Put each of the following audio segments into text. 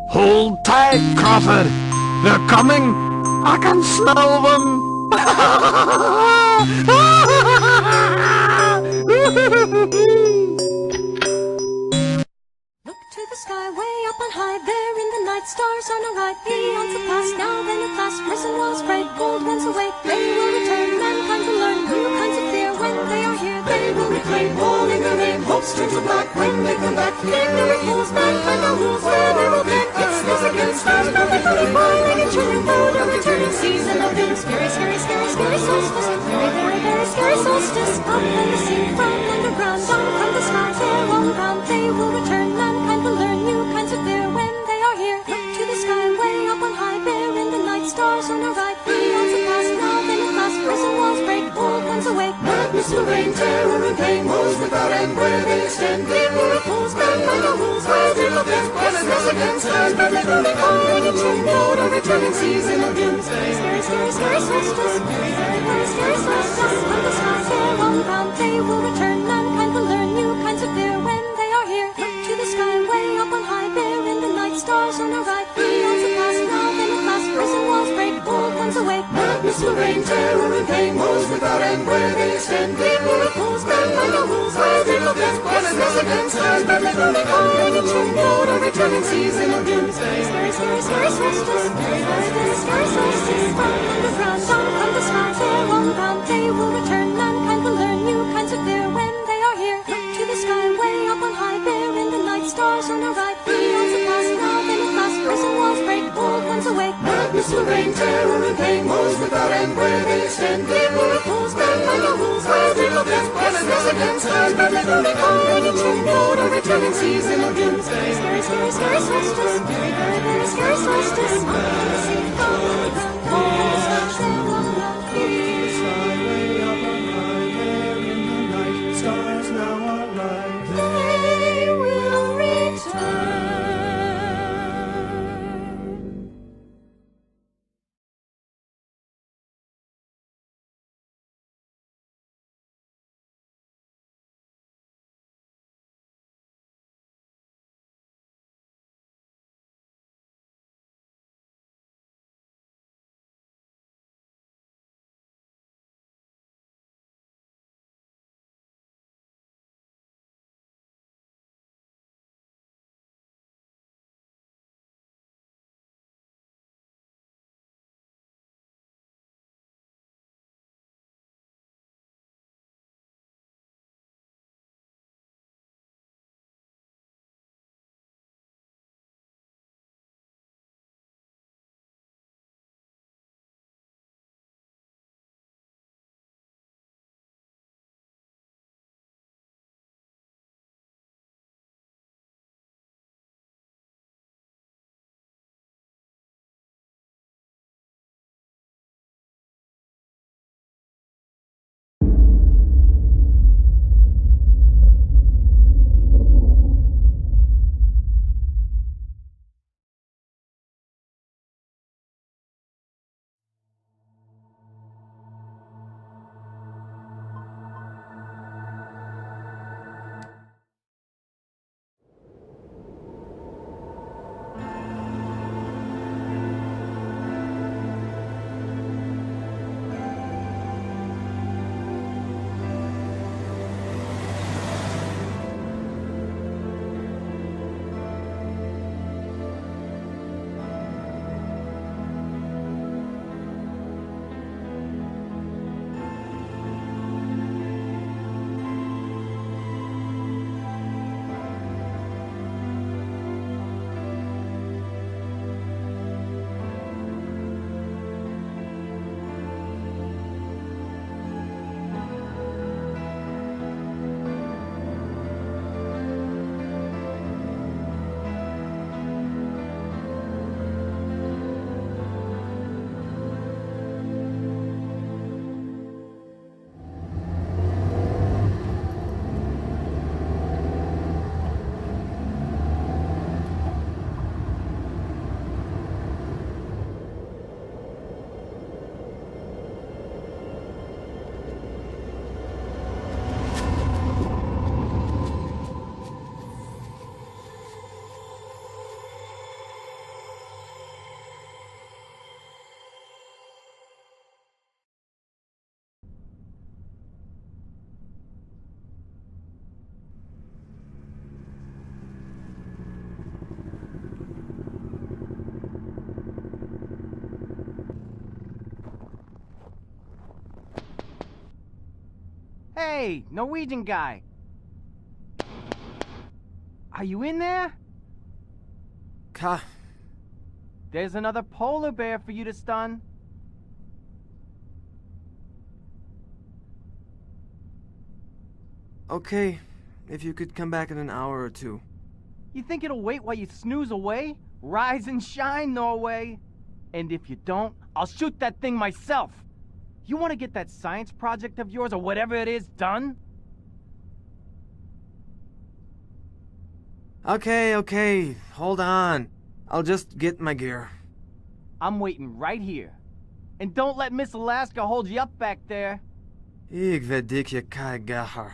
Hold tight, Crawford. They're coming. I can smell them. Look to the sky, way up on high, there in the night, stars on a right, eons have passed, now then at last, prison walls break, gold ones awake, they will return, mankind will learn new kinds of fear, when they are here, they will reclaim, all in their name, hopes turn to black, when they come back, ignorant fools, mankind now rules, where they will get, it's this again, stars perfect, holy fire, and children, food, a returning season of doom, scary, scary, scary, scary solstice, very, very, very scary solstice, up from the sea, from underground, down from the sky, there on ground, they will return, mankind will learn new kinds of fear when they are here. Look to the sky, way up on high, there in the night, stars on our right, eons have passed, now then at last, prison walls break, old ones awake, madness will reign, terror and pain, woes without end, where they extend, ignorant fools, men by no rules, where they look at, blessedness again, stars by the golden calling, and children load a returning season of doom, scary, scary, scary, scary solstice, very, very, very scary solstice, from the sky, there on ground, they will return, mankind will learn new kinds of fear when they are here. Look to the sky, way up on high, there in the night, stars on our right, eons have passed, now then at last, prison walls break, old ones awake, madness will reign, terror and pain, woes without end, where they extend, ignorant fools, men by no rules, where they look at, blessedness again, stars by the golden calling, and children load a returning season of doom, scary, scary, scary, scary solstice, very, very, very scary solstice, from underground, down from the sky, there on ground, they will return, mankind will learn new kinds of fear when they are here. Look to the sky, way up on high, there in the night, stars on our right, eons have passed, now then at last, prison walls break, old ones awake, madness will reign, terror and pain, woes without end, where they extend, ignorant fools, men by no rules, where they look at, blessedness again, stars by the golden calling, and children load a returning season of doom, scary, scary, scary, scary solstice, very, very, very scary solstice, from the sea, from the ground, all the stars there on ground, Way up on high, there in the night, stars now are right. they will return. Hey, Norwegian guy. Are you in there? There's another polar bear for you to stun. Okay, if you could come back in an hour or two. You think it'll wait while you snooze away? Rise and shine, Norway. And if you don't, I'll shoot that thing myself. You want to get that science project of yours or whatever it is done? Okay, hold on. I'll just get my gear. I'm waiting right here. And don't let Miss Alaska hold you up back there. Ik weet dik je keigacher.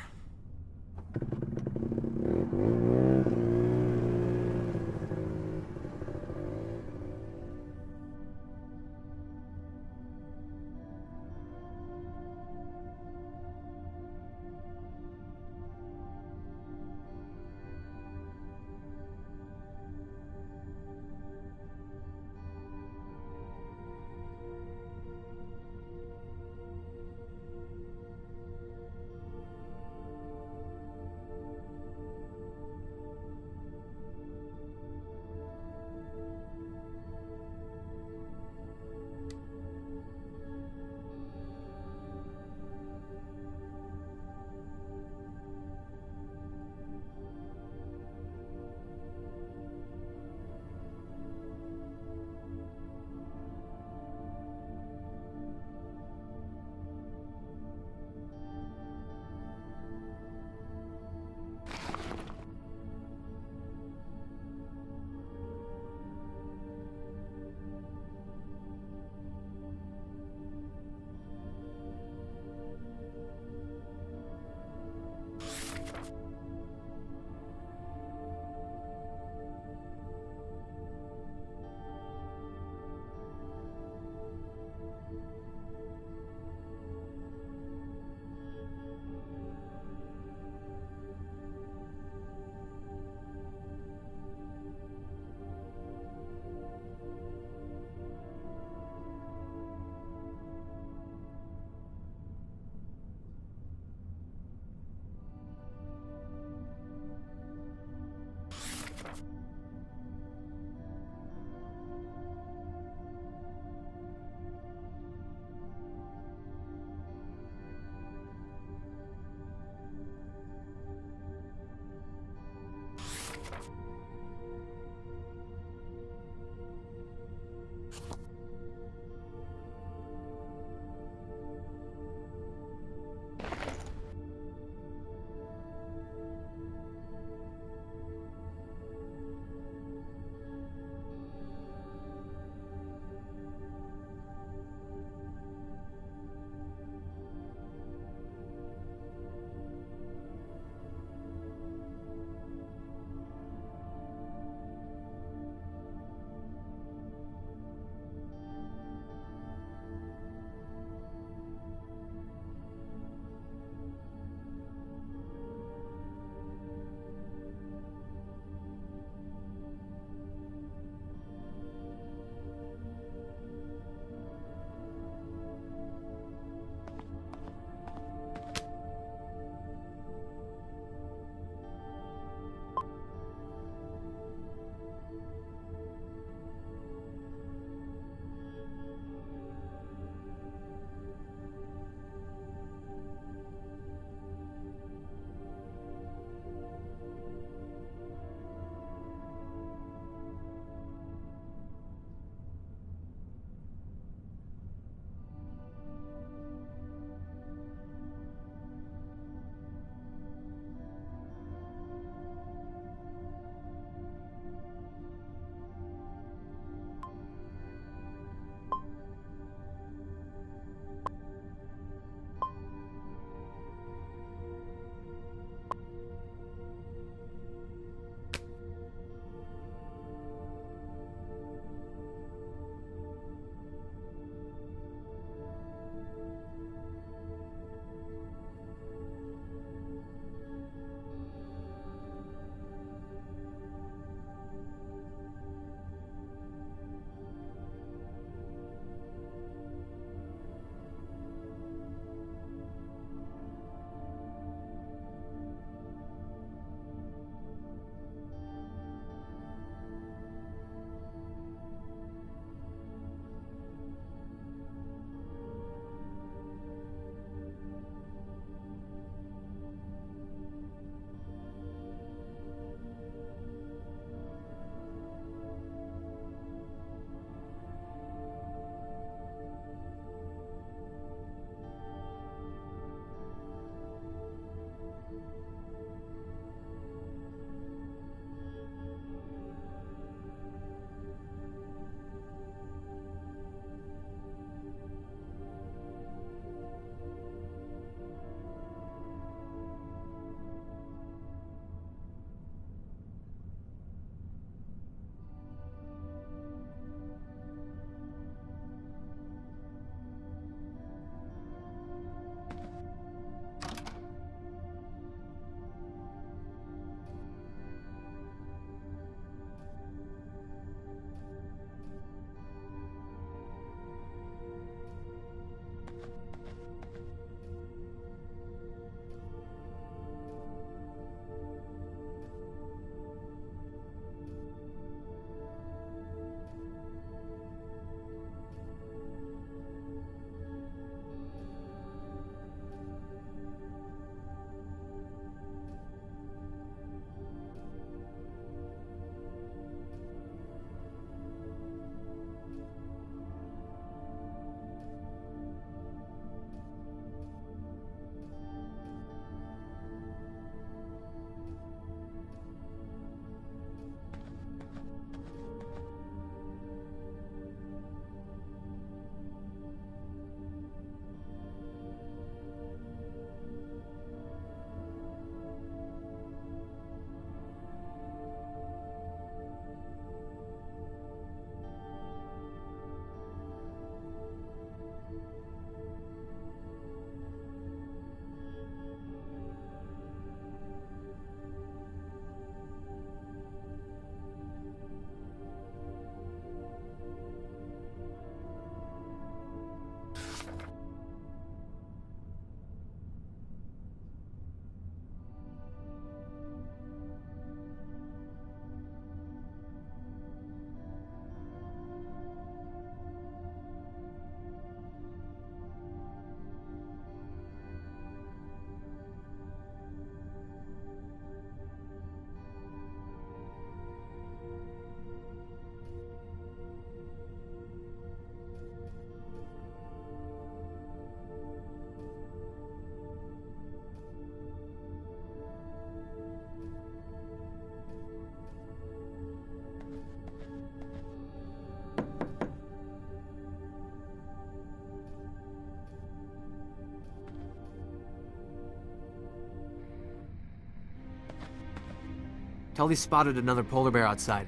Tully spotted another polar bear outside.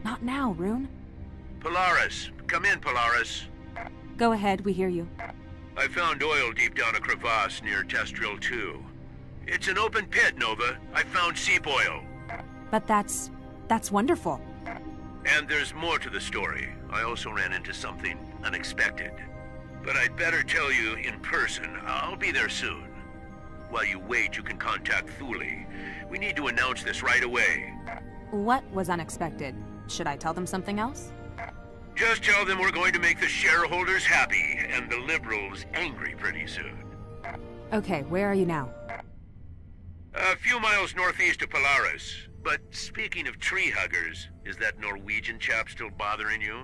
Not now, Rune. Polaris. Come in, Polaris. Go ahead, we hear you. I found oil deep down a crevasse near Test Drill 2. It's an open pit, Nova. I found seep oil. But that's wonderful. And there's more to the story. I also ran into something unexpected. But I'd better tell you in person. I'll be there soon. While you wait, you can contact Thule. We need to announce this right away. What was unexpected? Should I tell them something else? Just tell them we're going to make the shareholders happy and the liberals angry pretty soon. Okay, where are you now? A few miles northeast of Polaris. But speaking of tree huggers, is that Norwegian chap still bothering you?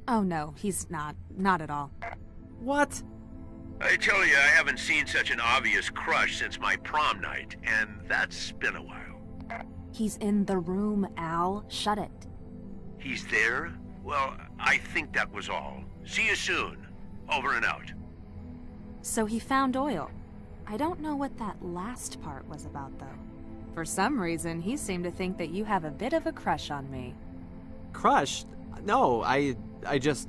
Oh no, he's not. Not at all. What? I tell you, I haven't seen such an obvious crush since my prom night, and that's been a while. He's in the room, Al. Shut it. He's there? Well, I think that was all. See you soon. Over and out. So he found oil. I don't know what that last part was about, though. For some reason, he seemed to think that you have a bit of a crush on me. Crush? No, I just...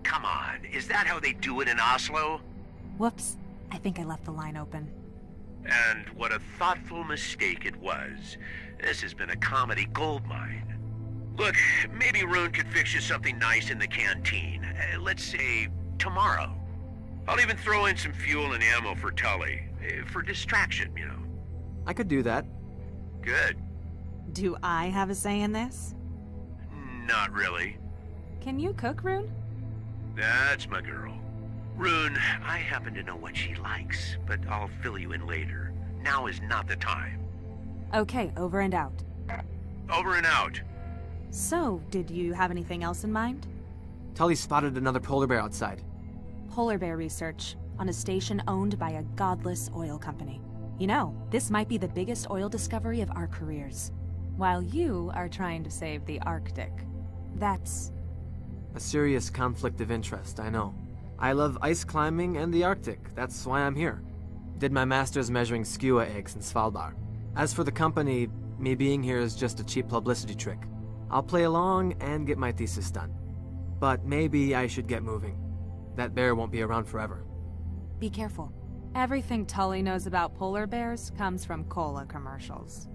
Come on, is that how they do it in Oslo? Whoops. I think I left the line open. And what a thoughtful mistake it was. This has been a comedy goldmine. Look, maybe Rune could fix you something nice in the canteen. Let's say tomorrow. I'll even throw in some fuel and ammo for Tully. For distraction, you know. I could do that. Good. Do I have a say in this? Not really. Can you cook, Rune? That's my girl. Rune, I happen to know what she likes, but I'll fill you in later. Now is not the time. Okay, over and out. Over and out. So, did you have anything else in mind? Tully spotted another polar bear outside. Polar bear research on a station owned by a godless oil company. You know, this might be the biggest oil discovery of our careers. While you are trying to save the Arctic. That's... A serious conflict of interest, I know. I love ice climbing and the Arctic. That's why I'm here. Did my master's measuring skua eggs in Svalbard. As for the company, me being here is just a cheap publicity trick. I'll play along and get my thesis done. But maybe I should get moving. That bear won't be around forever. Be careful. Everything Tully knows about polar bears comes from cola commercials.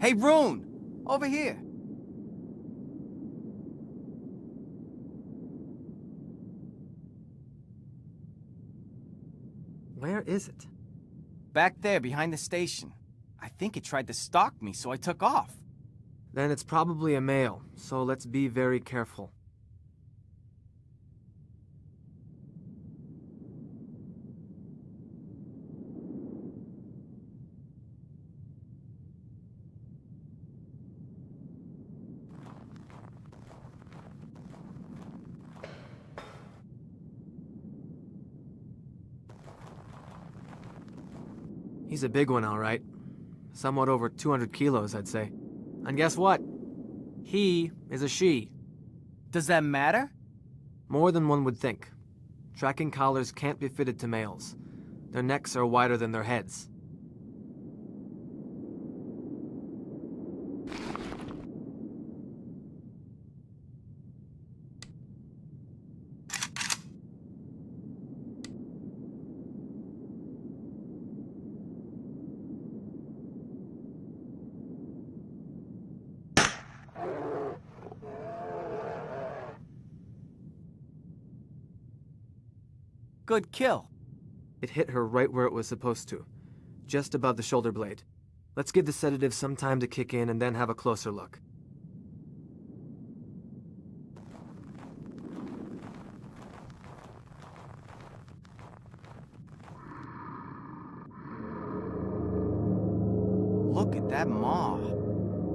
Hey, Rune! Over here. Where is it? Back there, behind the station. I think it tried to stalk me, so I took off. Then it's probably a male, so let's be very careful. He's a big one, all right. Somewhat over 200 kilos, I'd say. And guess what? He is a she. Does that matter? More than one would think. Tracking collars can't be fitted to males. Their necks are wider than their heads. Good kill. It hit her right where it was supposed to, just above the shoulder blade. Let's give the sedative some time to kick in and then have a closer look. Look at that maw.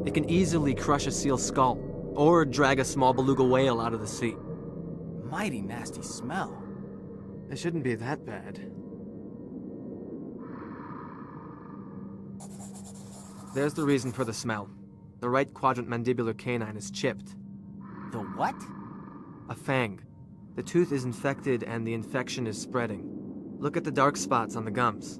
It can easily crush a seal's skull, or drag a small beluga whale out of the sea. Mighty nasty smell. It shouldn't be that bad. There's the reason for the smell. The right quadrant mandibular canine is chipped. The what? A fang. The tooth is infected and the infection is spreading. Look at the dark spots on the gums.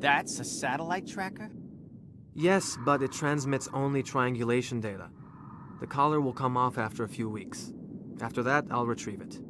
That's a satellite tracker? Yes, but it transmits only triangulation data. The collar will come off after a few weeks. After that, I'll retrieve it.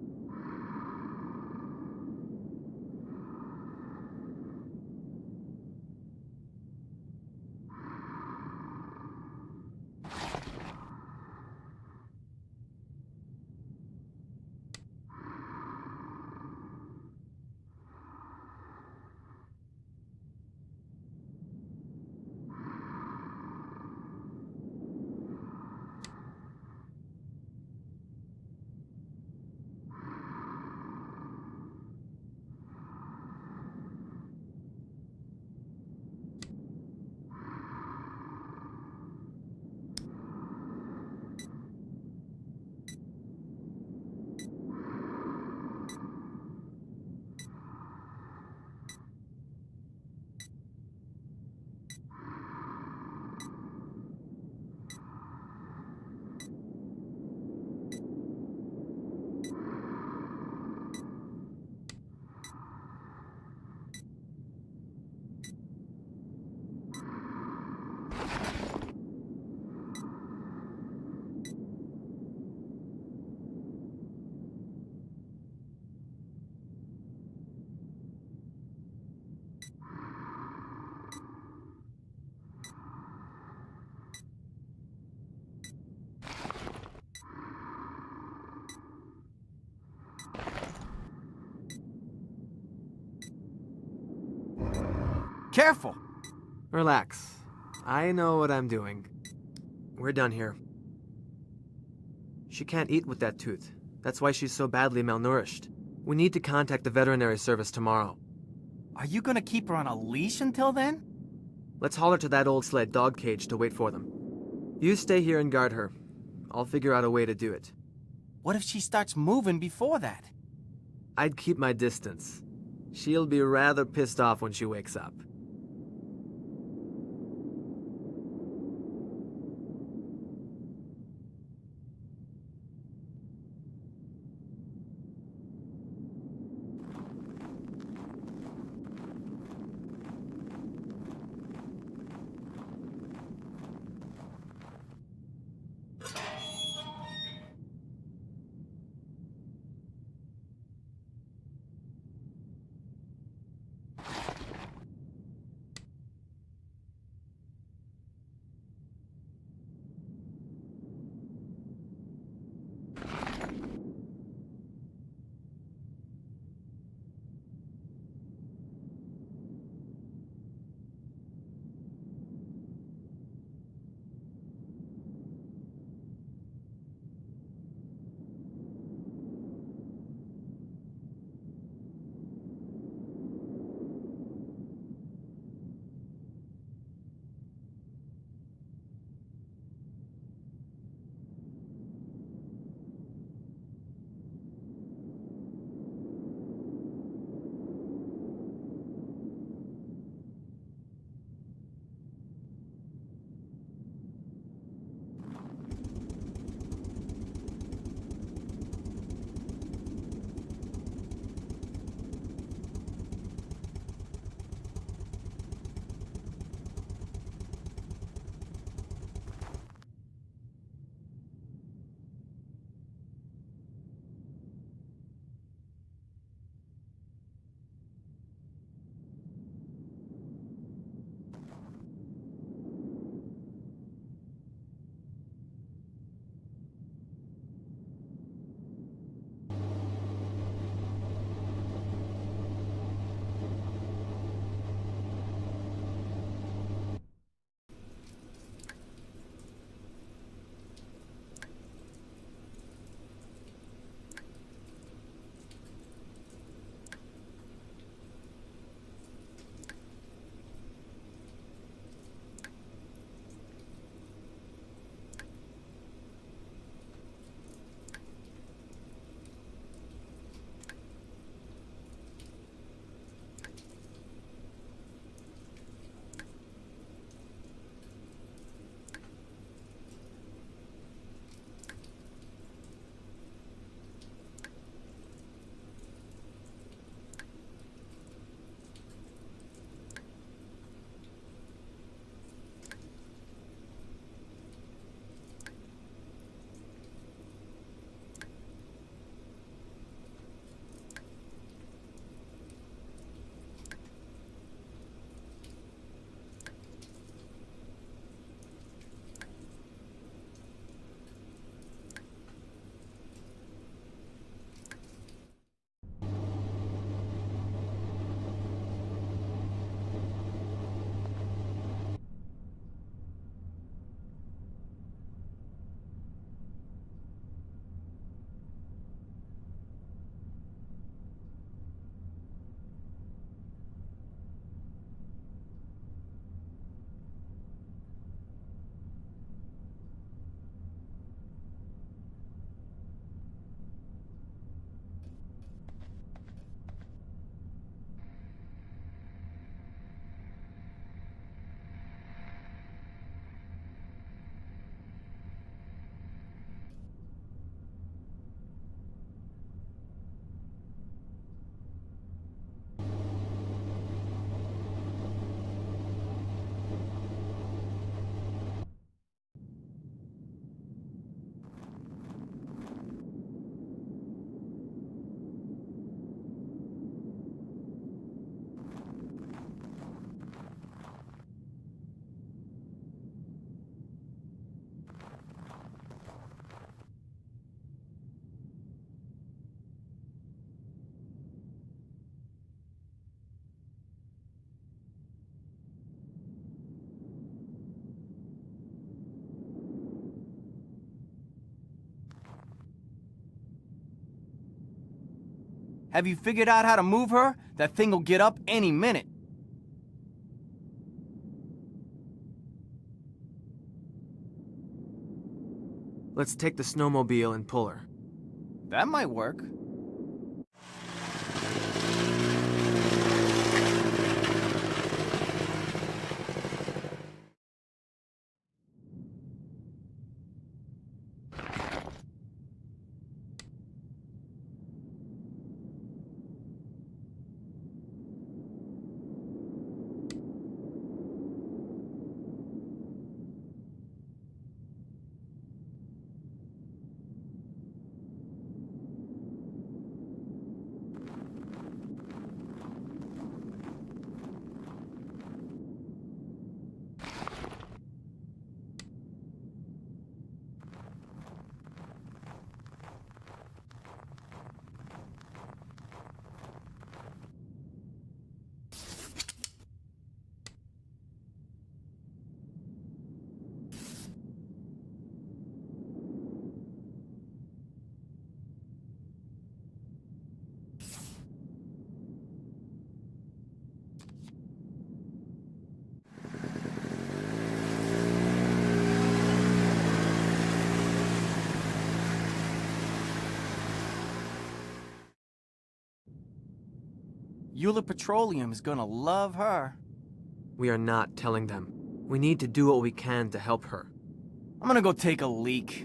Careful! Relax. I know what I'm doing. We're done here. She can't eat with that tooth. That's why she's so badly malnourished. We need to contact the veterinary service tomorrow. Are you gonna keep her on a leash until then? Let's haul her to that old sled dog cage to wait for them. You stay here and guard her. I'll figure out a way to do it. What if she starts moving before that? I'd keep my distance. She'll be rather pissed off when she wakes up. Have you figured out how to move her? That thing will get up any minute. Let's take the snowmobile and pull her. That might work. Eula Petroleum is gonna love her. We are not telling them. We need to do what we can to help her. I'm gonna go take a leak.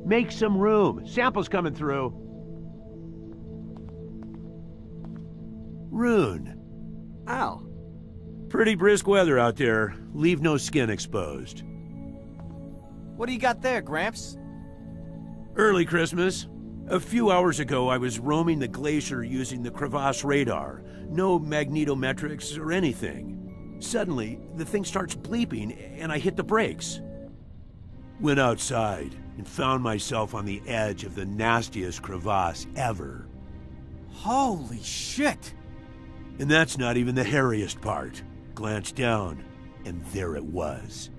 Make some room. Sample's coming through. Rune. Al. Pretty brisk weather out there. Leave no skin exposed. What do you got there, Gramps? Early Christmas. A few hours ago, I was roaming the glacier using the crevasse radar. No magnetometrics or anything. Suddenly, the thing starts bleeping, and I hit the brakes. Went outside and found myself on the edge of the nastiest crevasse ever. Holy shit! And that's not even the hairiest part. Glanced down, and there it was.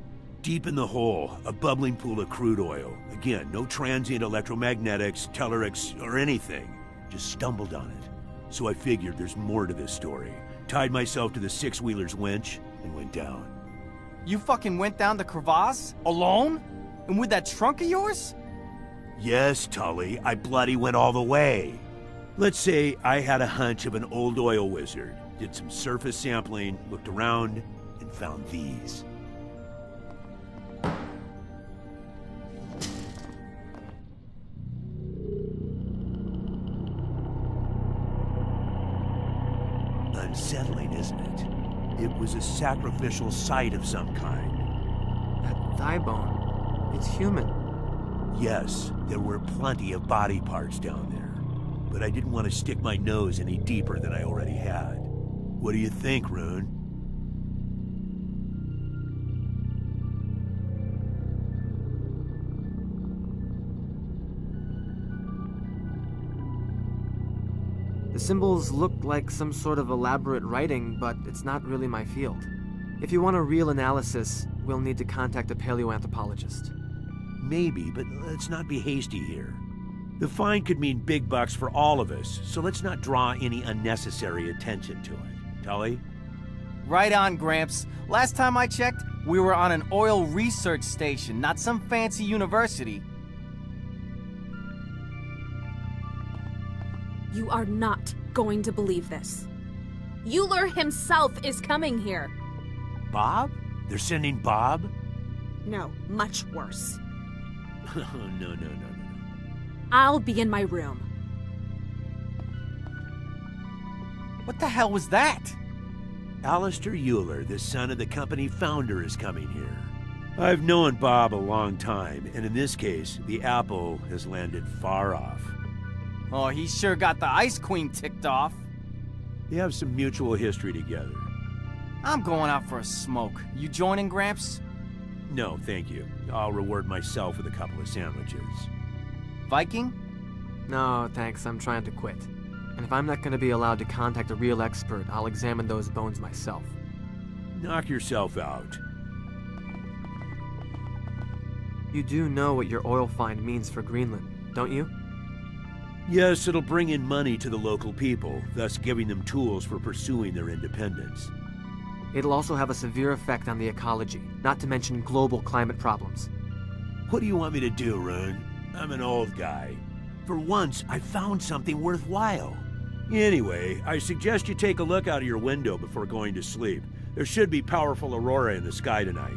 Deep in the hole, a bubbling pool of crude oil. Again, no transient electromagnetics, tellurics, or anything. Just stumbled on it. So I figured there's more to this story. Tied myself to the six-wheeler's winch, and went down. You fucking went down the crevasse? Alone? And with that trunk of yours? Yes, Tully, I bloody went all the way. Let's say I had a hunch of an old oil wizard. did some surface sampling, looked around, and found these. Unsettling, isn't it? It was a sacrificial site of some kind. That thigh bone, it's human. Yes, there were plenty of body parts down there, but I didn't want to stick my nose any deeper than I already had. What do you think, Rune? The symbols look like some sort of elaborate writing, but it's not really my field. If you want a real analysis, we'll need to contact a paleoanthropologist. Maybe, but let's not be hasty here. The find could mean big bucks for all of us, so let's not draw any unnecessary attention to it. Tully? Right on, Gramps. Last time I checked, we were on an oil research station, not some fancy university. You are not going to believe this. Euler himself is coming here. Bob? They're sending Bob? No, much worse. No. I'll be in my room. What the hell was that? Alistair Euler, the son of the company founder, is coming here. I've known Bob a long time, and in this case, the apple has landed far off. Oh, he sure got the Ice Queen ticked off. They have some mutual history together. I'm going out for a smoke. You joining, Gramps? No, thank you. I'll reward myself with a couple of sandwiches. Viking? No, thanks, I'm trying to quit. And if I'm not going to be allowed to contact a real expert, I'll examine those bones myself. Knock yourself out. You do know what your oil find means for Greenland, don't you? Yes, it'll bring in money to the local people, thus giving them tools for pursuing their independence. It'll also have a severe effect on the ecology, not to mention global climate problems. What do you want me to do, Rune? I'm an old guy. For once, I found something worthwhile. Anyway, I suggest you take a look out of your window before going to sleep. There should be powerful aurora in the sky tonight.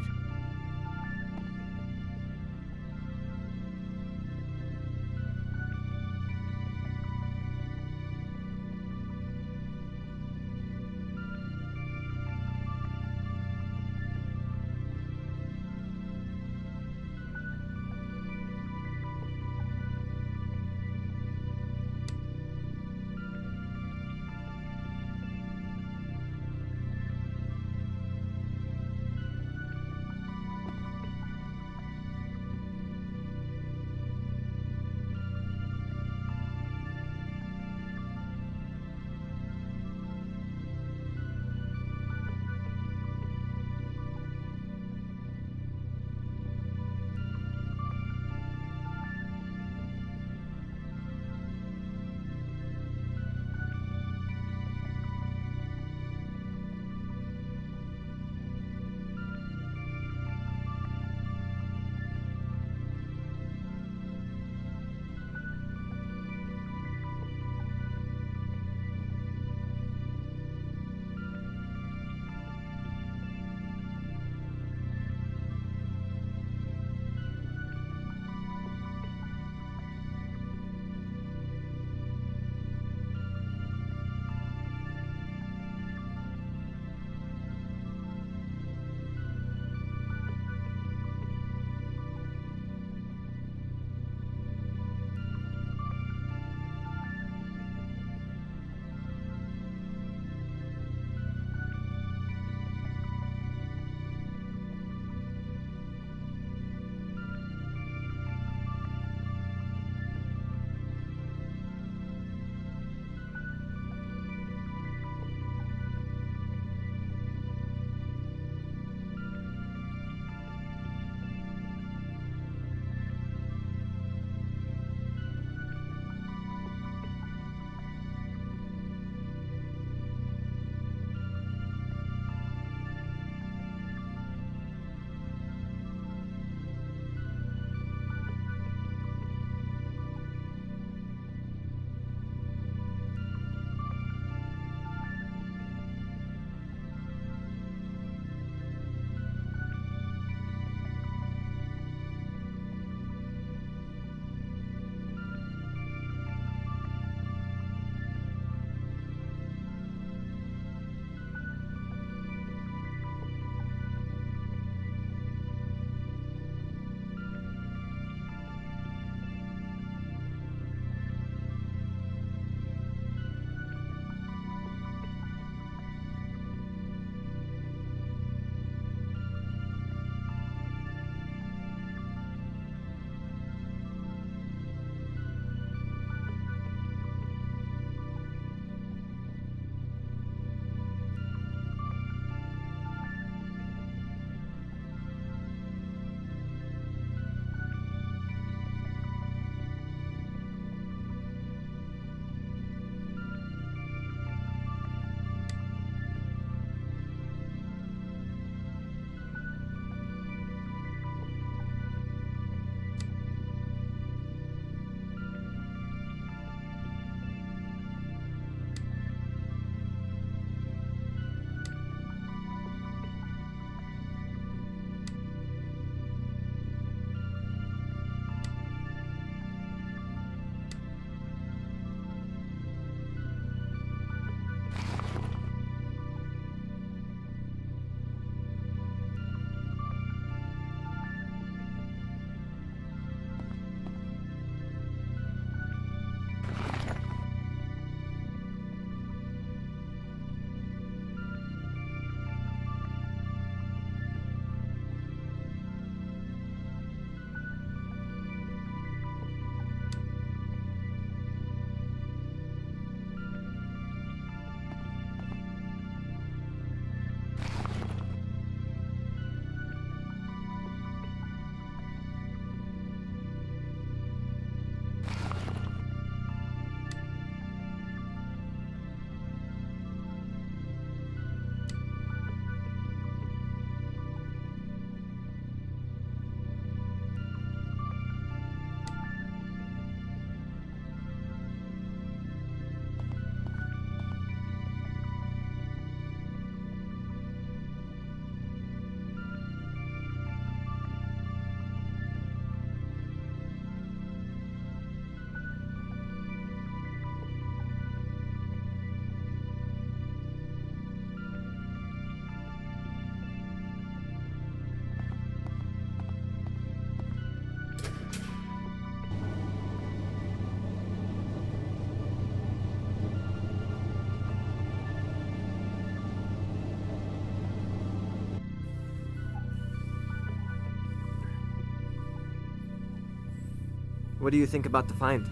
What do you think about the find?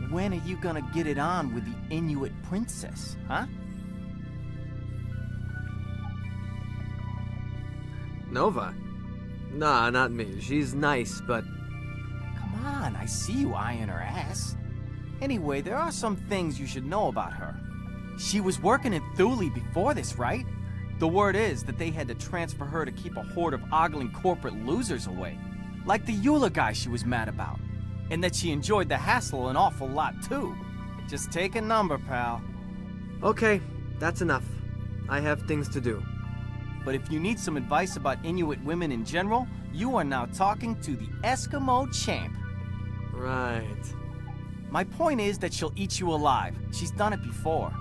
When are you gonna get it on with the Inuit princess, huh? Nova? Nah, not me. She's nice, but... Come on, I see you eyeing her ass. Anyway, there are some things you should know about her. She was working in Thule before this, right? The word is that they had to transfer her to keep a horde of ogling corporate losers away. Like the Eula guy she was mad about. And that she enjoyed the hassle an awful lot, too. Just take a number, pal. Okay, that's enough. I have things to do. But if you need some advice about Inuit women in general, you are now talking to the Eskimo champ. Right. My point is that she'll eat you alive. She's done it before.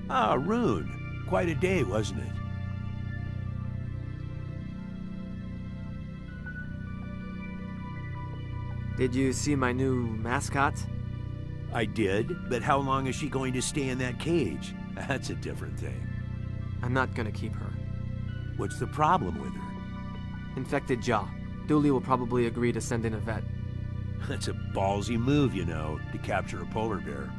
Ah, Rune. Quite a day, wasn't it? Did you see my new mascot? I did, but how long is she going to stay in that cage? That's a different thing. I'm not gonna keep her. What's the problem with her? Infected jaw. Dooley will probably agree to send in a vet. That's a ballsy move, you know, to capture a polar bear.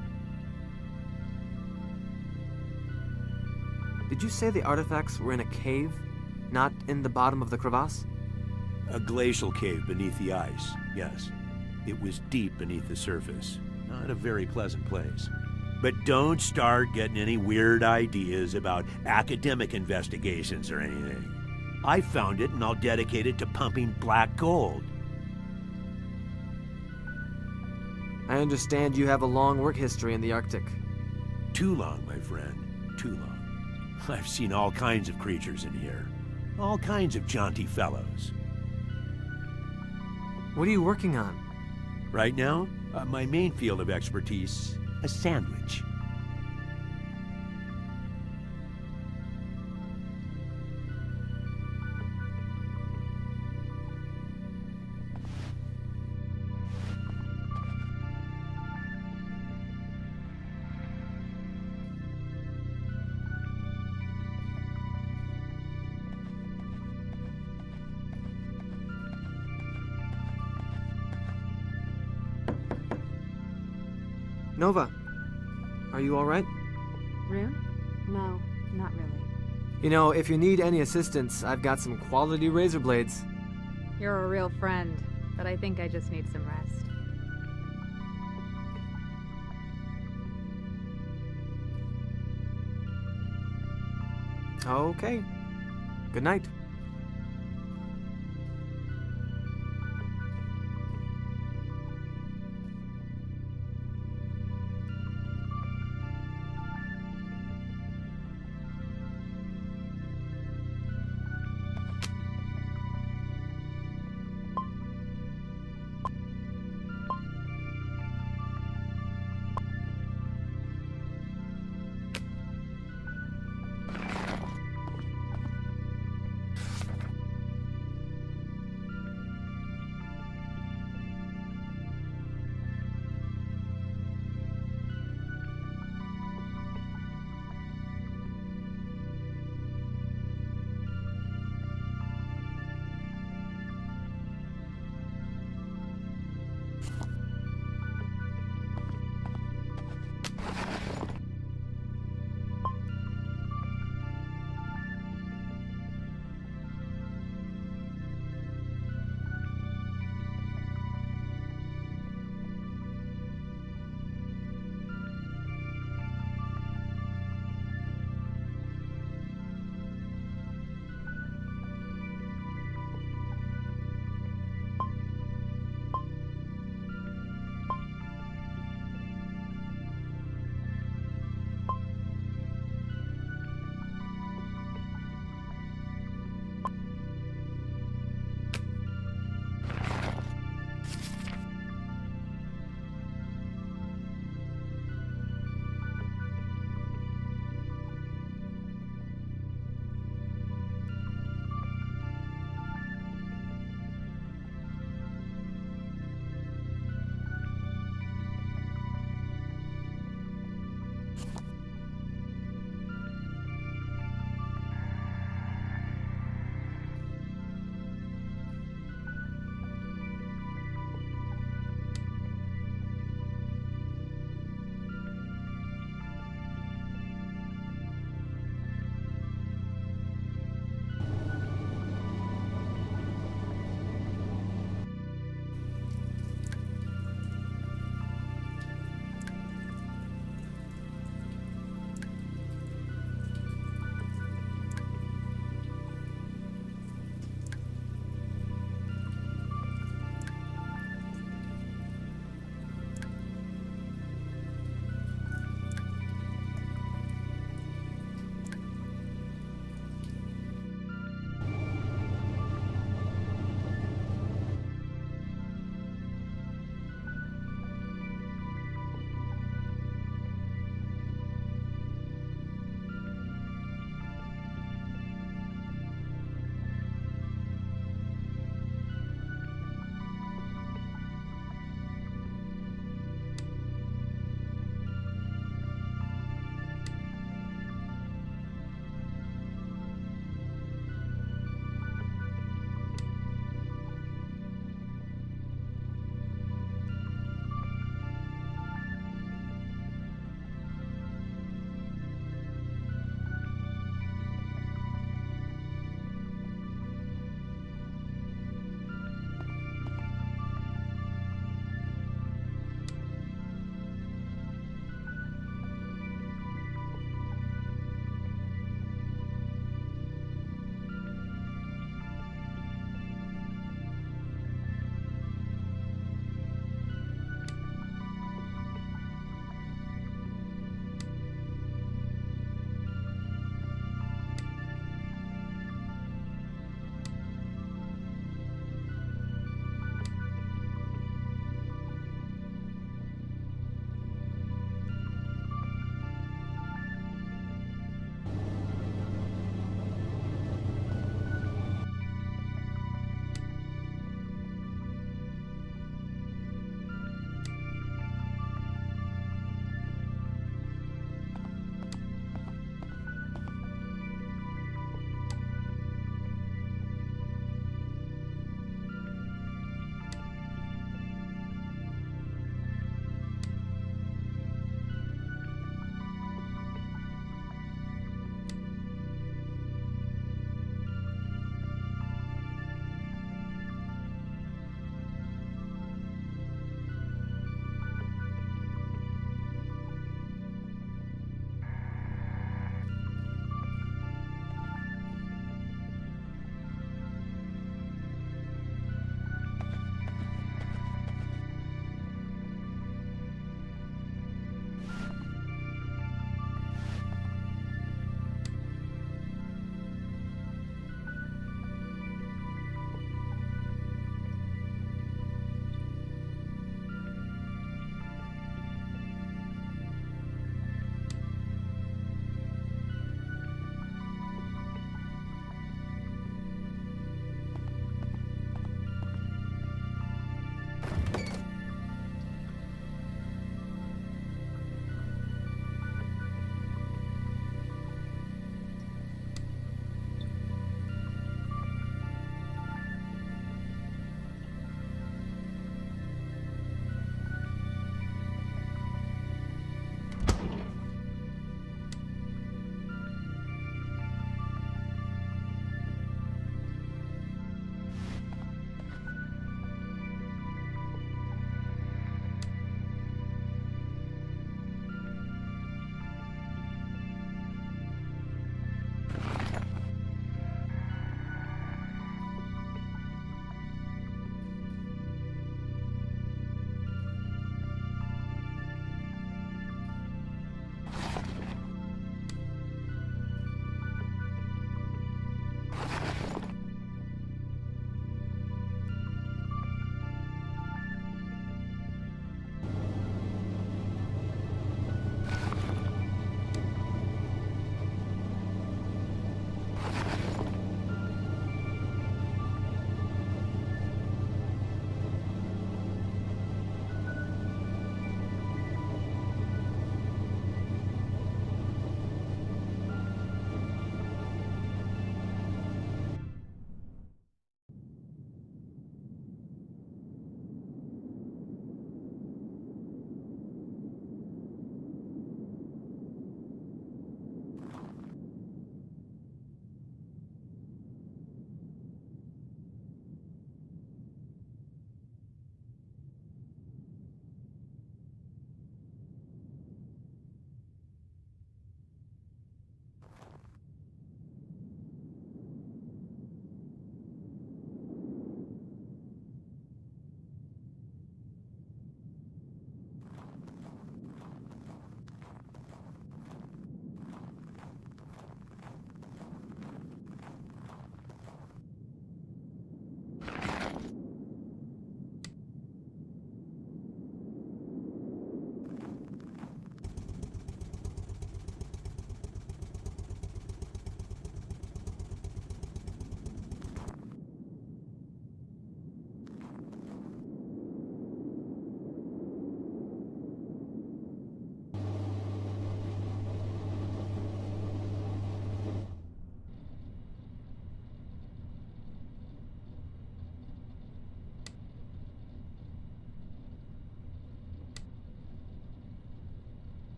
Did you say the artifacts were in a cave, not in the bottom of the crevasse? A glacial cave beneath the ice, yes. It was deep beneath the surface. Not a very pleasant place. But don't start getting any weird ideas about academic investigations or anything. I found it and I'll dedicate it to pumping black gold. I understand you have a long work history in the Arctic. Too long, my friend. Too long. I've seen all kinds of creatures in here. All kinds of jaunty fellows. What are you working on? Right now, my main field of expertise, a sandwich. Nova, are you alright? Rune? No, not really. You know, if you need any assistance, I've got some quality razor blades. You're a real friend, but I think I just need some rest. Okay. Good night.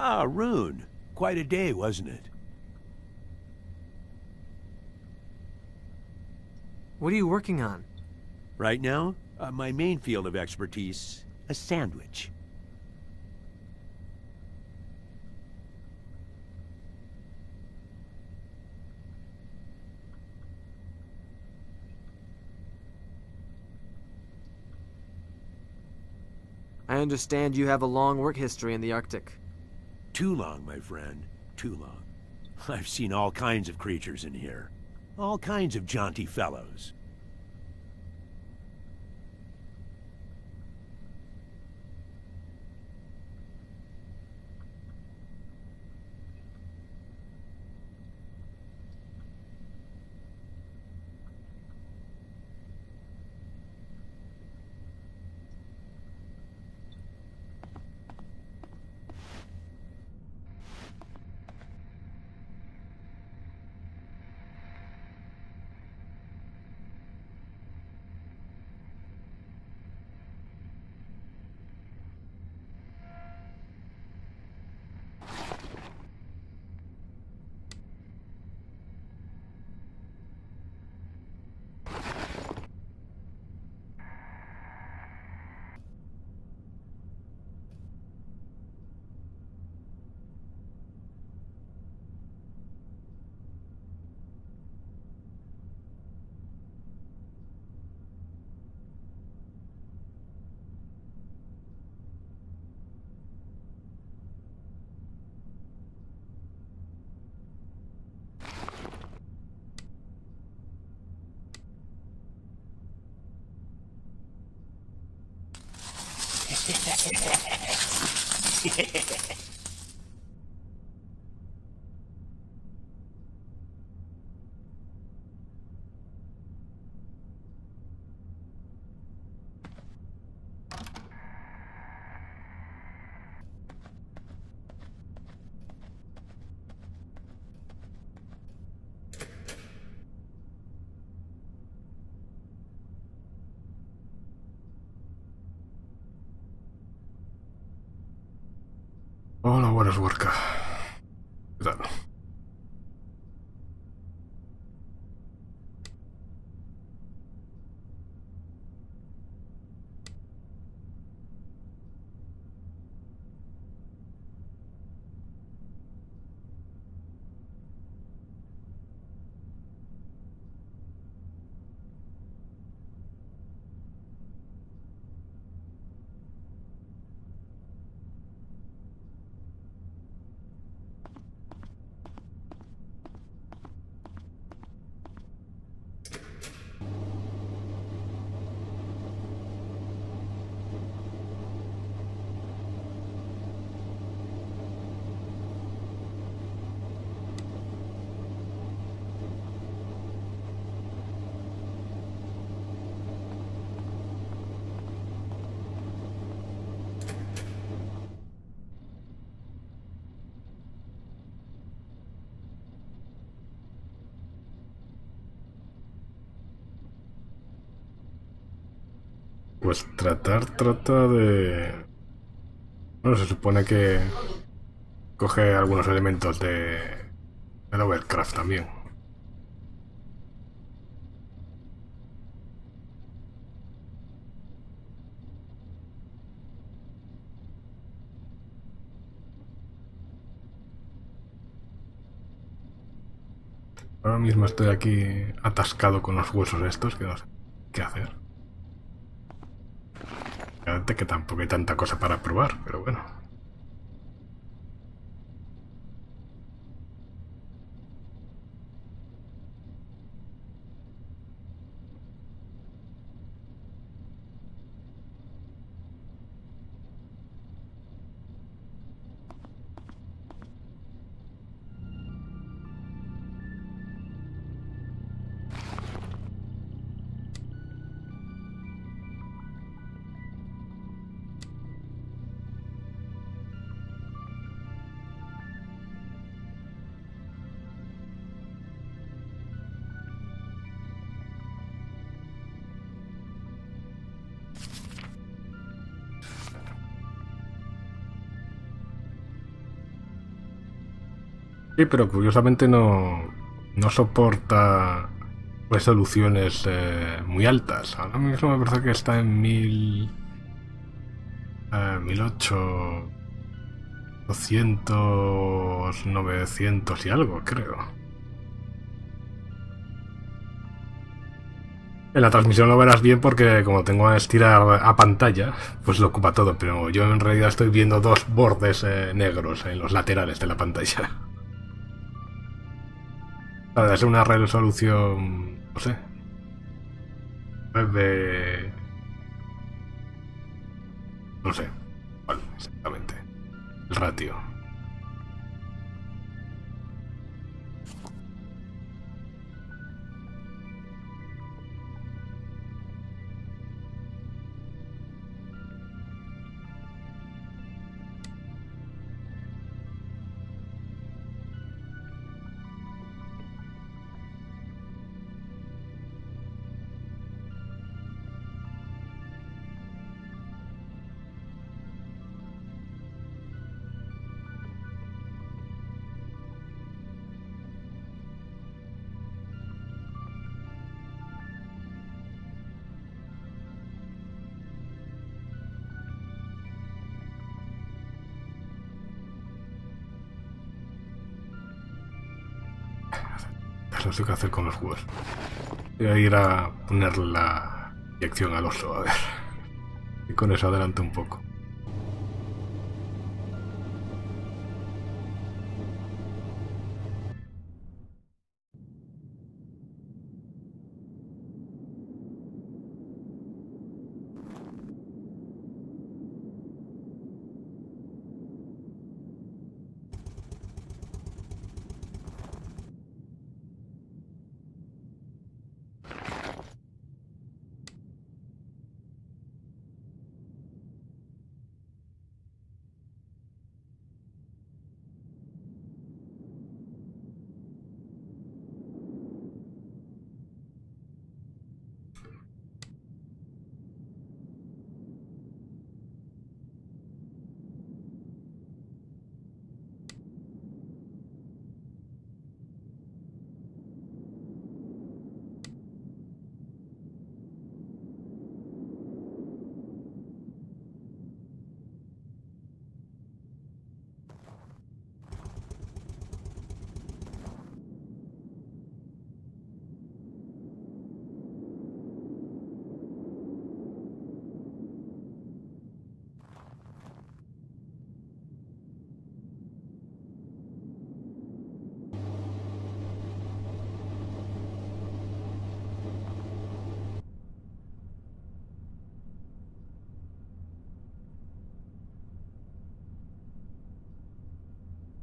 Ah, Rune. Quite a day, wasn't it? What are you working on? Right now, my main field of expertise, a sandwich. I understand you have a long work history in the Arctic. Too long, my friend. Too long. I've seen all kinds of creatures in here. All kinds of jaunty fellows. Hola, buenas, Huerca. ¿Qué tal? Pues trata de... Bueno, se supone que coge algunos elementos de Lovecraft también. Ahora mismo estoy aquí atascado con los huesos estos que no sé qué hacer. Fíjate que tampoco hay tanta cosa para probar, pero bueno. Sí, pero curiosamente no soporta resoluciones muy altas. Ahora mismo me parece que está en 1800, 900 y algo, creo. En la transmisión lo verás bien porque como tengo a estirar a pantalla, pues lo ocupa todo, pero yo en realidad estoy viendo dos bordes negros en los laterales de la pantalla. Para ser una resolución, no sé, de... no sé, cuál exactamente, el ratio. No sé qué hacer con los juegos. Voy a ir a poner la inyección al oso, a ver. Y con eso adelanto un poco.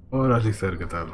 Hola, Lizer, ¿qué tal?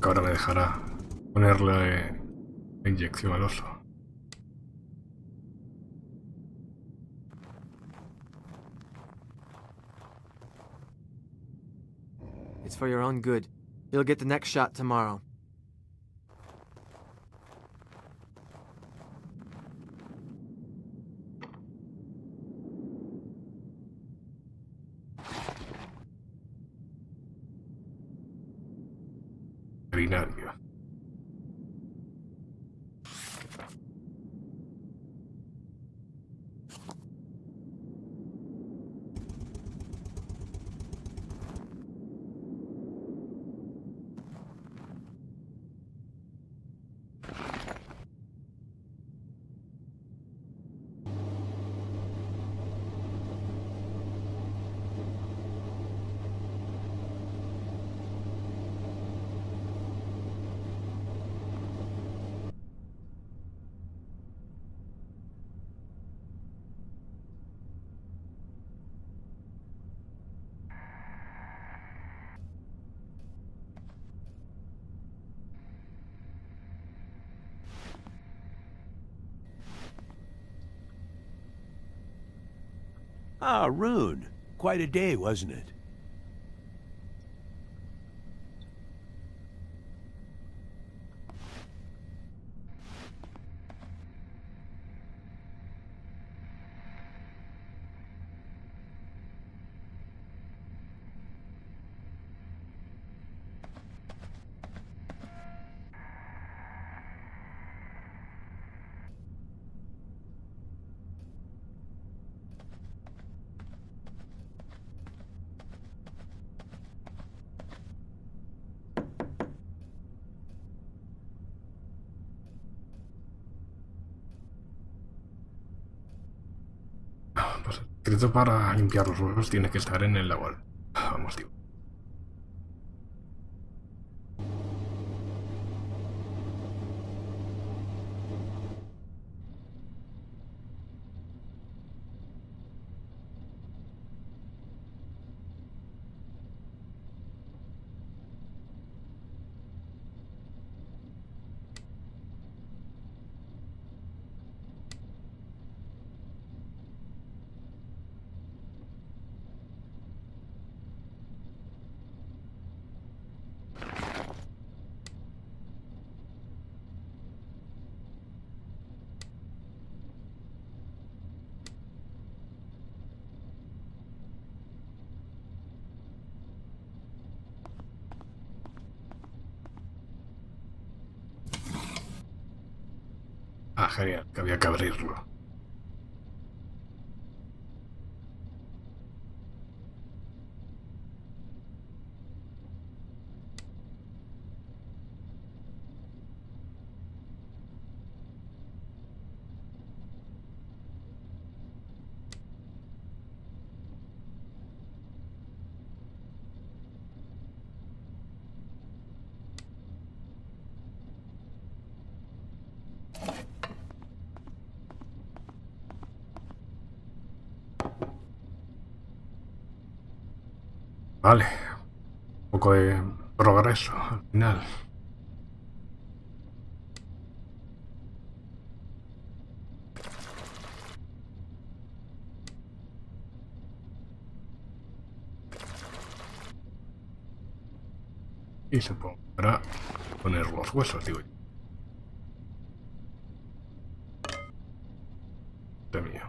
Que ahora me dejará ponerle la inyección al oso. It's for your own good. You'll get the next shot tomorrow. Veterinario. Ah, Rune. Quite a day, wasn't it? Pues el secreto para limpiar los huevos tiene que estar en el labor. Vamos, tío. Ah, genial, que había que abrirlo. Vale, un poco de progreso al final. Y supongo para poner los huesos, digo yo. De mío.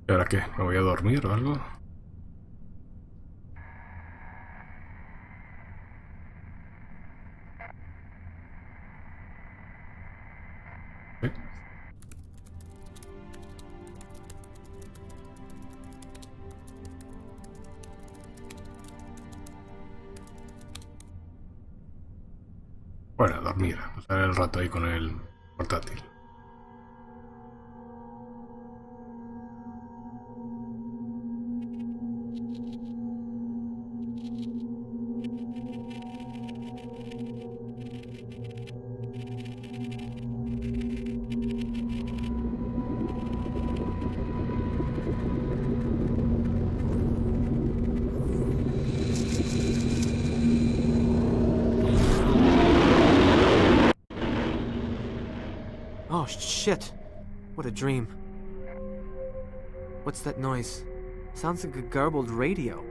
¿Y ahora qué? ¿Me voy a dormir o algo? ¿Eh? Bueno, a dormir, pasar el rato ahí con el portátil. Oh, shit. What a dream. What's that noise? Sounds like a garbled radio.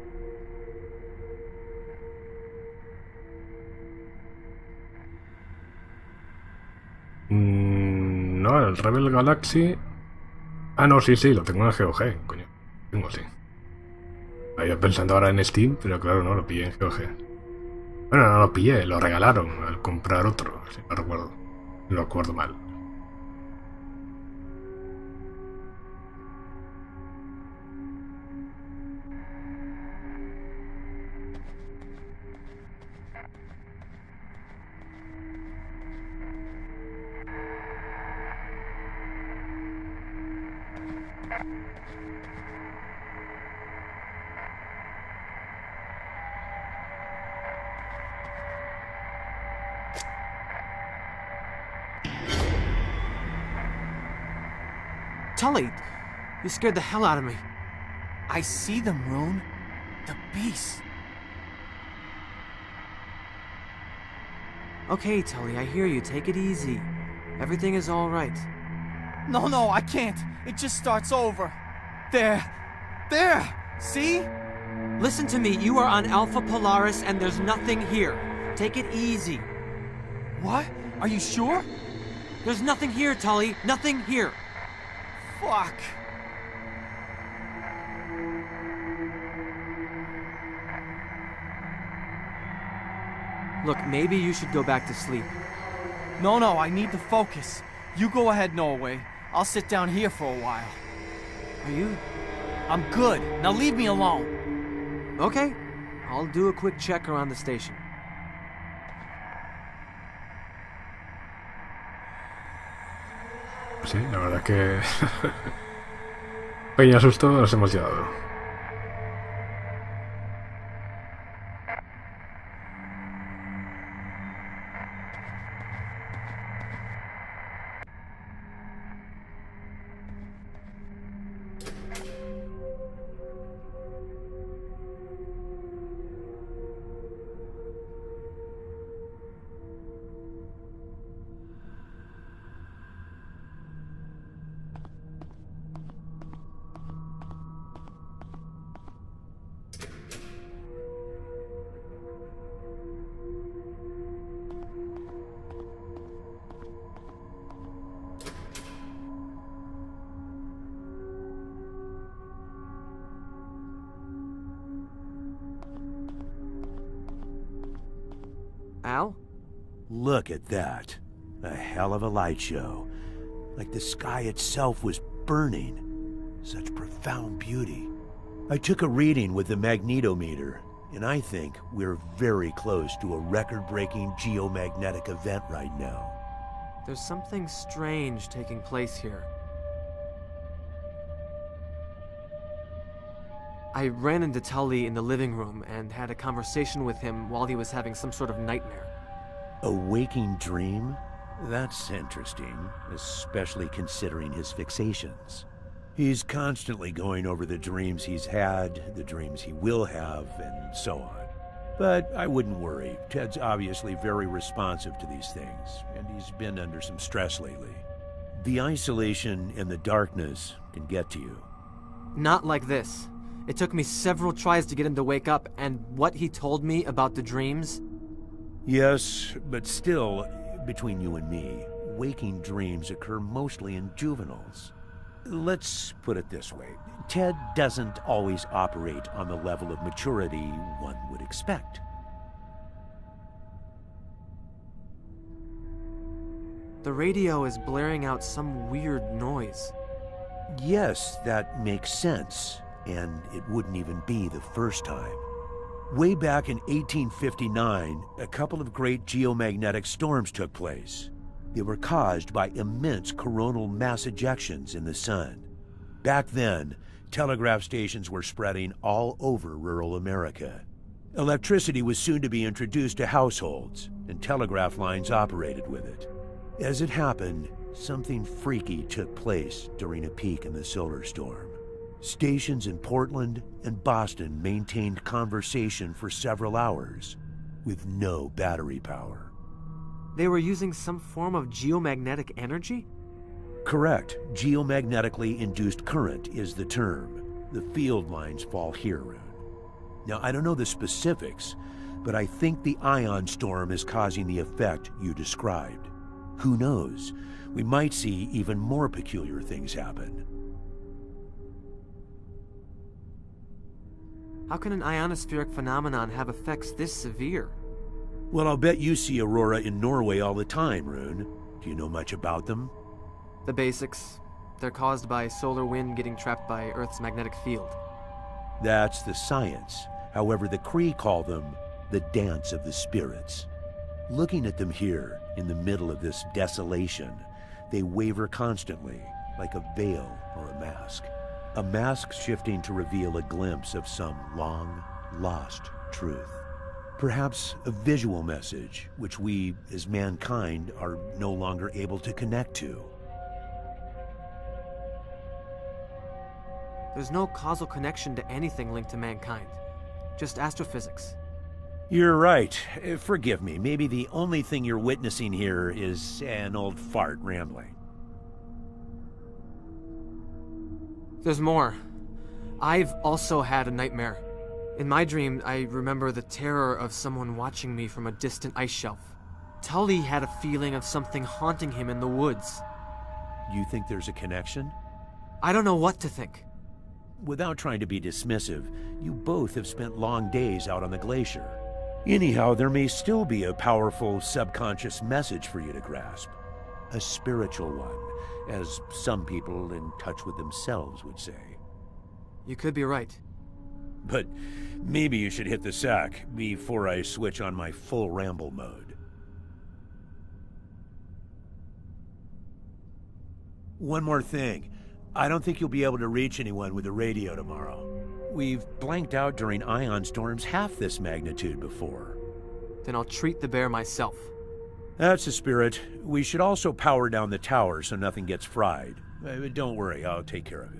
igual, el Rebel Galaxy... Ah, no, sí, lo tengo en el GOG, coño. Tengo, sí. Iba pensando ahora en Steam, pero claro, no, lo pillé en GOG. Bueno, no lo pillé, lo regalaron al comprar otro, si no recuerdo. No lo acuerdo mal. Tully, you scared the hell out of me. I see them, Rune. The beasts. Okay, Tully, I hear you. Take it easy. Everything is all right. No, I can't. It just starts over. There. See? Listen to me. You are on Alpha Polaris and there's nothing here. Take it easy. What? Are you sure? There's nothing here, Tully. Nothing here. Fuck. Look, maybe you should go back to sleep. No, I need to focus. You go ahead, Norway. I'll sit down here for a while. Are you? I'm good. Now leave me alone. Okay. I'll do a quick check around the station. Sí, la verdad es que... pequeño susto nos hemos llevado. Al? Look at that. A hell of a light show. Like the sky itself was burning. Such profound beauty. I took a reading with the magnetometer, and I think we're very close to a record-breaking geomagnetic event right now. There's something strange taking place here. I ran into Tully in the living room and had a conversation with him while he was having some sort of nightmare. A waking dream? That's interesting, especially considering his fixations. He's constantly going over the dreams he's had, the dreams he will have, and so on. But I wouldn't worry. Ted's obviously very responsive to these things, and he's been under some stress lately. The isolation and the darkness can get to you. Not like this. It took me several tries to get him to wake up, and what he told me about the dreams... Yes, but still, between you and me, waking dreams occur mostly in juveniles. Let's put it this way. Ted doesn't always operate on the level of maturity one would expect. The radio is blaring out some weird noise. Yes, that makes sense. And it wouldn't even be the first time. Way back in 1859, a couple of great geomagnetic storms took place. They were caused by immense coronal mass ejections in the sun. Back then, telegraph stations were spreading all over rural America. Electricity was soon to be introduced to households, and telegraph lines operated with it. As it happened, something freaky took place during a peak in the solar storm. Stations in Portland and Boston maintained conversation for several hours, with no battery power. They were using some form of geomagnetic energy? Correct. Geomagnetically induced current is the term. The field lines fall here, Rune. Now, I don't know the specifics, but I think the ion storm is causing the effect you described. Who knows? We might see even more peculiar things happen. How can an ionospheric phenomenon have effects this severe? Well, I'll bet you see aurora in Norway all the time, Rune. Do you know much about them? The basics. They're caused by solar wind getting trapped by Earth's magnetic field. That's the science. However, the Cree call them the dance of the spirits. Looking at them here, in the middle of this desolation, they waver constantly, like a veil or a mask. A mask shifting to reveal a glimpse of some long, lost truth. Perhaps a visual message, which we, as mankind, are no longer able to connect to. There's no causal connection to anything linked to mankind. Just astrophysics. You're right. Forgive me. Maybe the only thing you're witnessing here is an old fart rambling. There's more. I've also had a nightmare. In my dream, I remember the terror of someone watching me from a distant ice shelf. Tully had a feeling of something haunting him in the woods. You think there's a connection? I don't know what to think. Without trying to be dismissive, you both have spent long days out on the glacier. Anyhow, there may still be a powerful subconscious message for you to grasp. A spiritual one, as some people in touch with themselves would say. You could be right. But maybe you should hit the sack before I switch on my full ramble mode. One more thing. I don't think you'll be able to reach anyone with the radio tomorrow. We've blanked out during ion storms half this magnitude before. Then I'll treat the bear myself. That's the spirit. We should also power down the tower so nothing gets fried. Don't worry, I'll take care of it.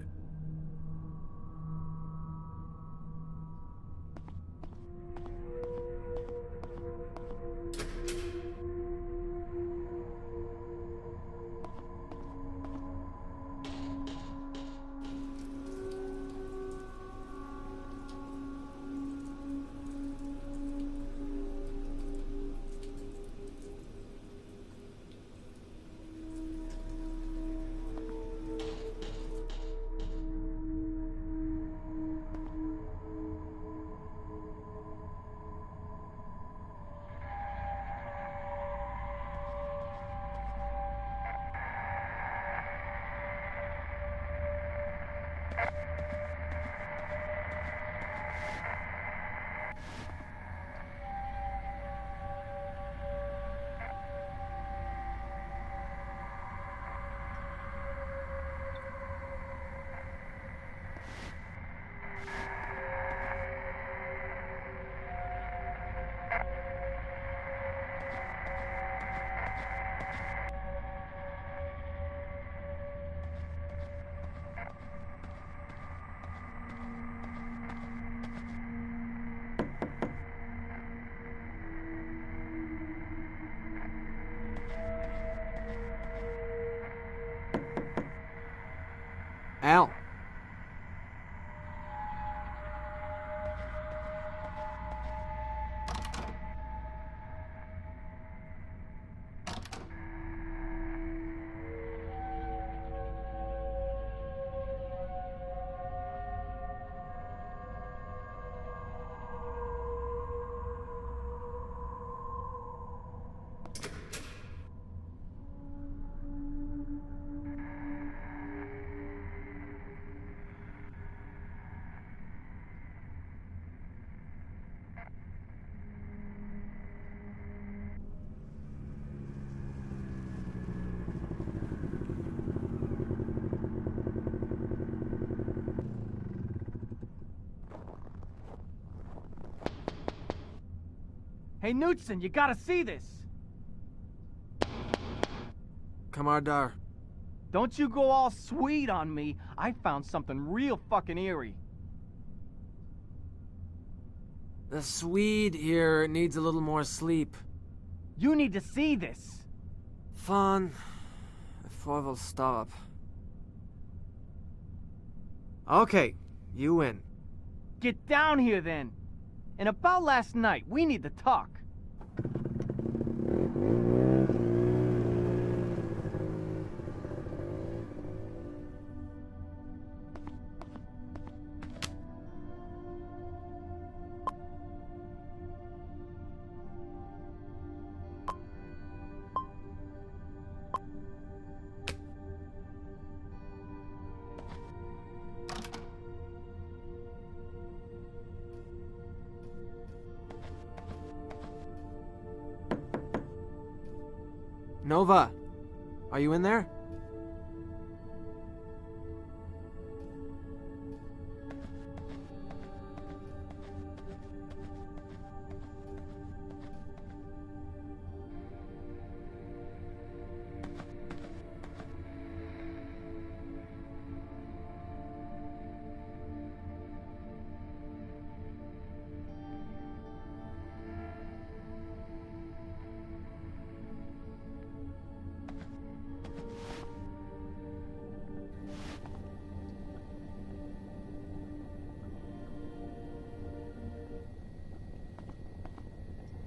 Al. Hey, Knudsen, you gotta see this! Kamardar. Don't you go all sweet on me. I found something real fucking eerie. The Swede here needs a little more sleep. You need to see this. Fan. Before we'll stop. Okay, you win. Get down here then. And about last night, we need to talk. Nova, are you in there?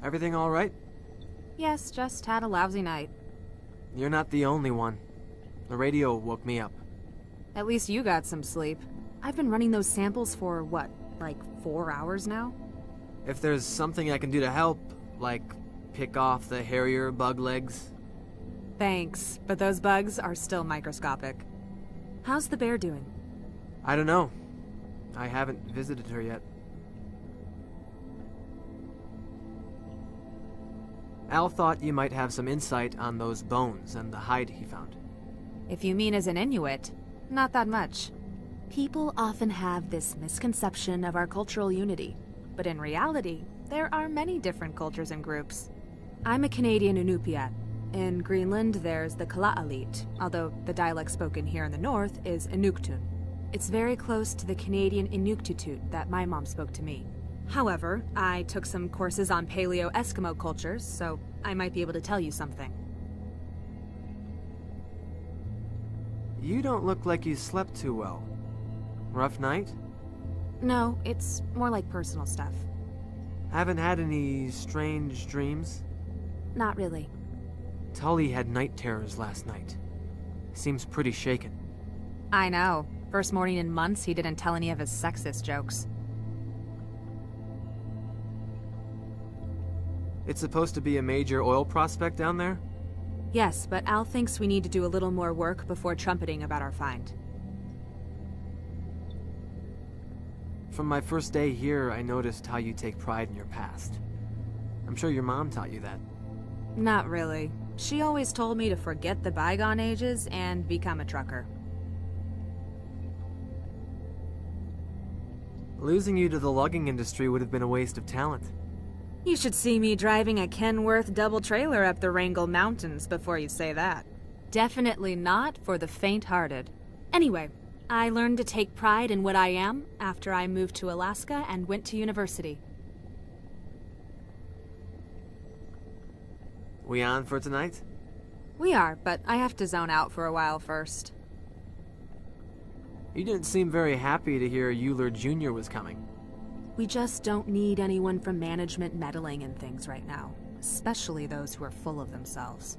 Everything all right? Yes, just had a lousy night. You're not the only one. The radio woke me up. At least you got some sleep. I've been running those samples for, what, like 4 hours now? If there's something I can do to help, like pick off the hairier bug legs. Thanks, but those bugs are still microscopic. How's the bear doing? I don't know. I haven't visited her yet. Al thought you might have some insight on those bones and the hide he found. If you mean as an Inuit, not that much. People often have this misconception of our cultural unity, but in reality, there are many different cultures and groups. I'm a Canadian Inupiat. In Greenland, there's the Kalaalleq, although the dialect spoken here in the north is Inuktun. It's very close to the Canadian Inuktitut that my mom spoke to me. However, I took some courses on Paleo-Eskimo cultures, so I might be able to tell you something. You don't look like you slept too well. Rough night? No, it's more like personal stuff. Haven't had any strange dreams? Not really. Tully had night terrors last night. Seems pretty shaken. I know. First morning in months, he didn't tell any of his sexist jokes. It's supposed to be a major oil prospect down there? Yes, but Al thinks we need to do a little more work before trumpeting about our find. From my first day here, I noticed how you take pride in your past. I'm sure your mom taught you that. Not really. She always told me to forget the bygone ages and become a trucker. Losing you to the logging industry would have been a waste of talent. You should see me driving a Kenworth double trailer up the Wrangell Mountains before you say that. Definitely not for the faint-hearted. Anyway, I learned to take pride in what I am after I moved to Alaska and went to university. We on for tonight? We are, but I have to zone out for a while first. You didn't seem very happy to hear Euler Jr. was coming. We just don't need anyone from management meddling in things right now, especially those who are full of themselves.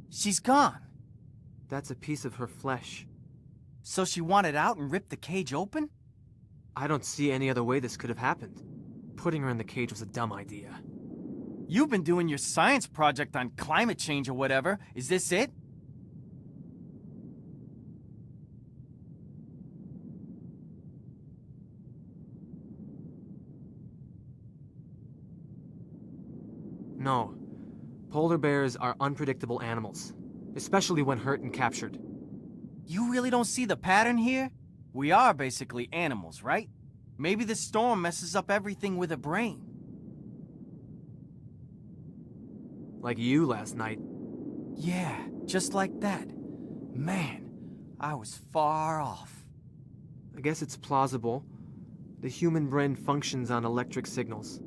She's gone. That's a piece of her flesh. So she wanted out and ripped the cage open? I don't see any other way this could have happened. Putting her in the cage was a dumb idea. You've been doing your science project on climate change or whatever. Is this it? No. Polar bears are unpredictable animals, especially when hurt and captured. You really don't see the pattern here? We are basically animals, right? Maybe the storm messes up everything with a brain. Like you last night. Yeah, just like that. Man, I was far off. I guess it's plausible. The human brain functions on electric signals.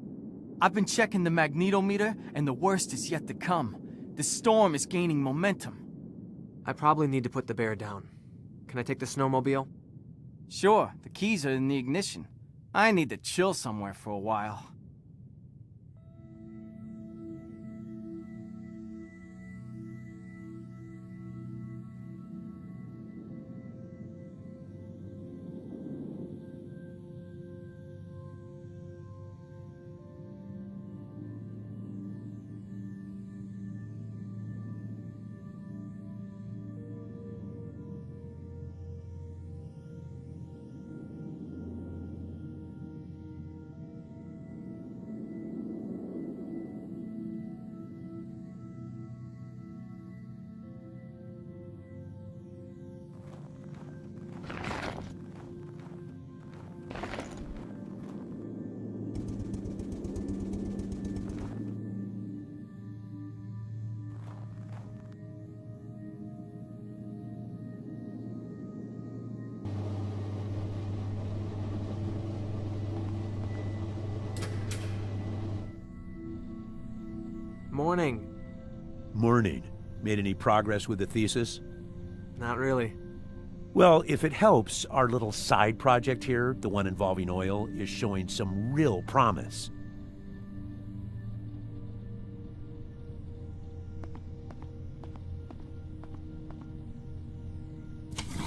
I've been checking the magnetometer, and the worst is yet to come. The storm is gaining momentum. I probably need to put the bear down. Can I take the snowmobile? Sure, the keys are in the ignition. I need to chill somewhere for a while. Morning. Morning. Made any progress with the thesis? Not really. Well, if it helps, our little side project here, the one involving oil, is showing some real promise.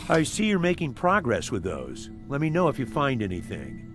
I see you're making progress with those. Let me know if you find anything.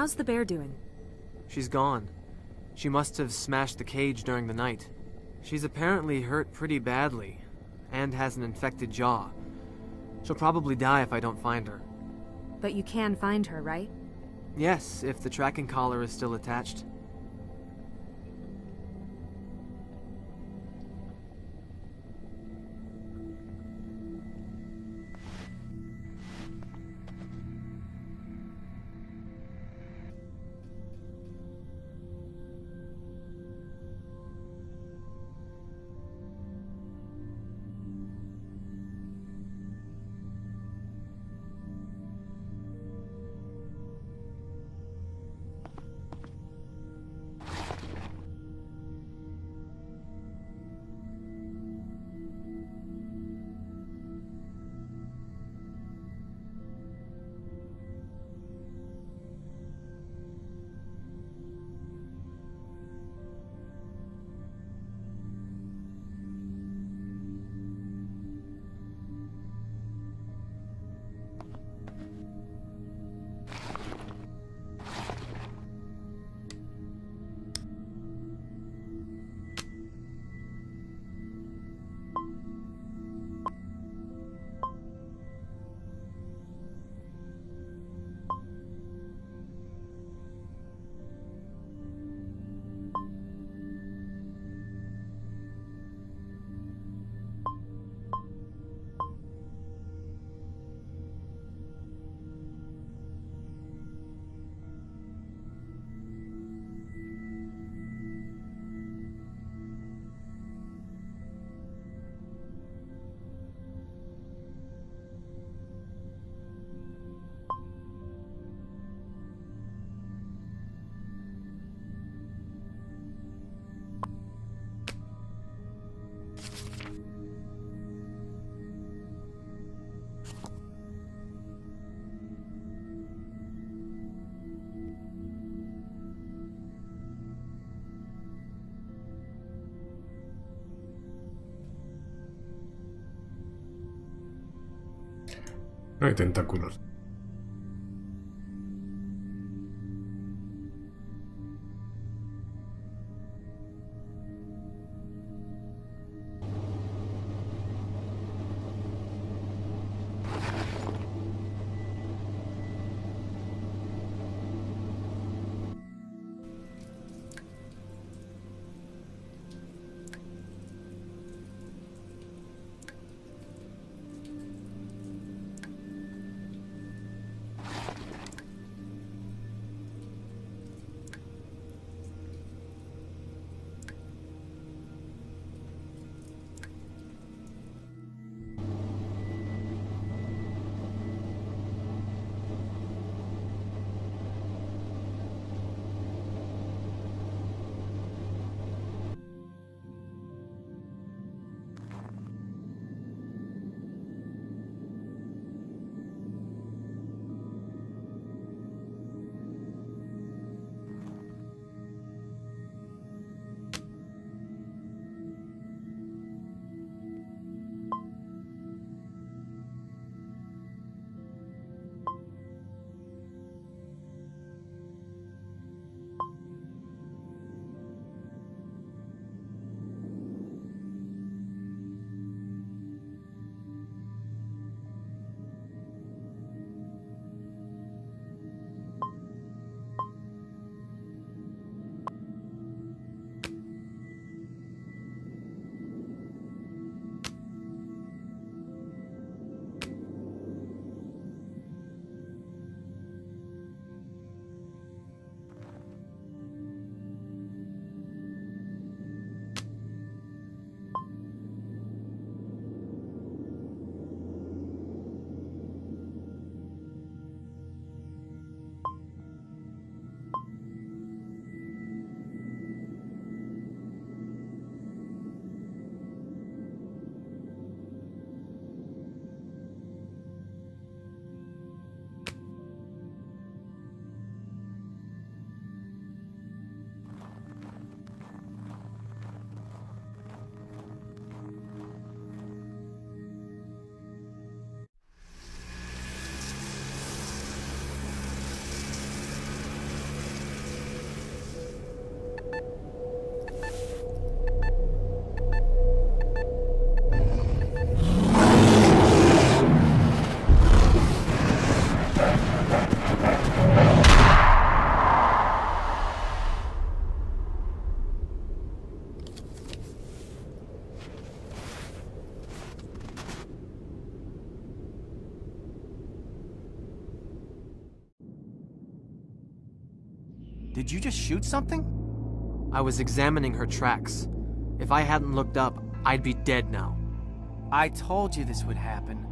How's the bear doing? She's gone. She must have smashed the cage during the night. She's apparently hurt pretty badly, and has an infected jaw. She'll probably die if I don't find her. But you can find her, right? Yes, if the tracking collar is still attached. No hay tentáculos. Did you just shoot something? I was examining her tracks. If I hadn't looked up, I'd be dead now. I told you this would happen.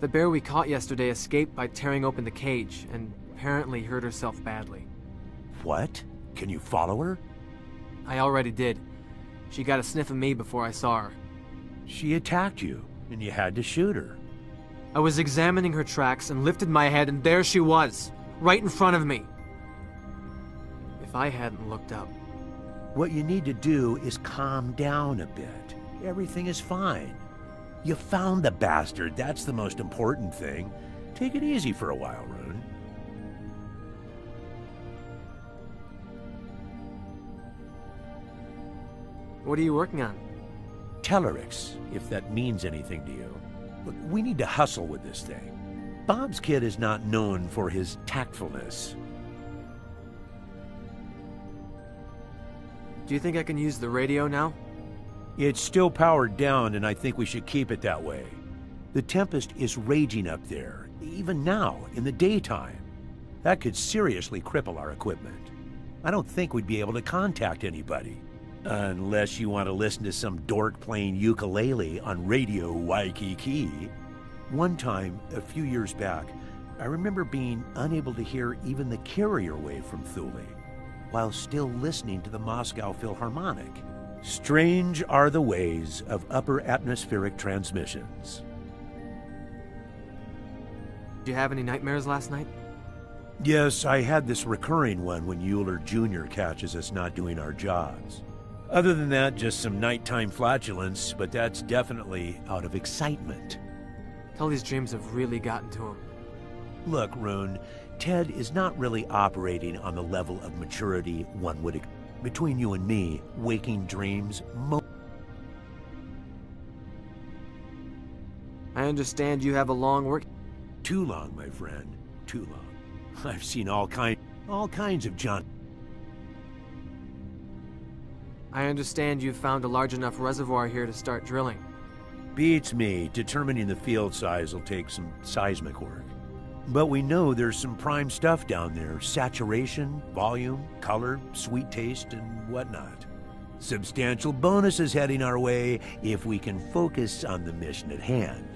The bear we caught yesterday escaped by tearing open the cage, and apparently hurt herself badly. What? Can you follow her? I already did. She got a sniff of me before I saw her. She attacked you, and you had to shoot her. I was examining her tracks and lifted my head, and there she was, right in front of me. If I hadn't looked up... What you need to do is calm down a bit. Everything is fine. You found the bastard, that's the most important thing. Take it easy for a while, Rune. What are you working on? Tellurix, if that means anything to you. Look, we need to hustle with this thing. Bob's kid is not known for his tactfulness. Do you think I can use the radio now? It's still powered down, and I think we should keep it that way. The Tempest is raging up there, even now, in the daytime. That could seriously cripple our equipment. I don't think we'd be able to contact anybody. Unless you want to listen to some dork playing ukulele on Radio Waikiki. One time, a few years back, I remember being unable to hear even the carrier wave from Thule, while still listening to the Moscow Philharmonic. Strange are the ways of upper atmospheric transmissions. Did you have any nightmares last night? Yes, I had this recurring one when Euler Jr. catches us not doing our jobs. Other than that, just some nighttime flatulence, but that's definitely out of excitement. Tell these dreams have really gotten to him. Look, Rune, Ted is not really operating on the level of maturity one would expect. Between you and me, waking dreams... I understand you have a long work... Too long, my friend. Too long. I've seen all kinds of John. I understand you've found a large enough reservoir here to start drilling. Beats me. Determining the field size will take some seismic work. But we know there's some prime stuff down there. Saturation, volume, color, sweet taste, and whatnot. Substantial bonuses heading our way if we can focus on the mission at hand.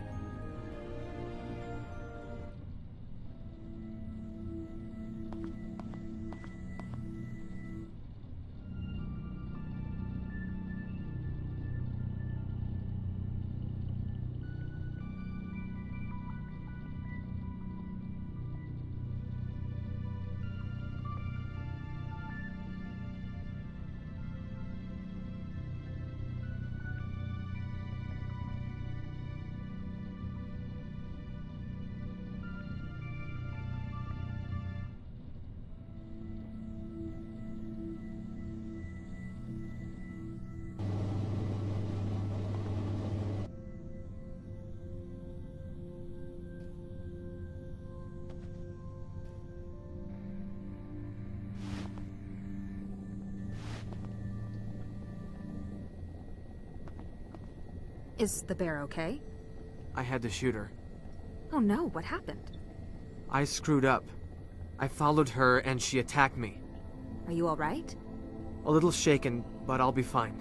Is the bear okay? I had to shoot her. Oh no, what happened? I screwed up. I followed her and she attacked me. Are you alright? A little shaken, but I'll be fine.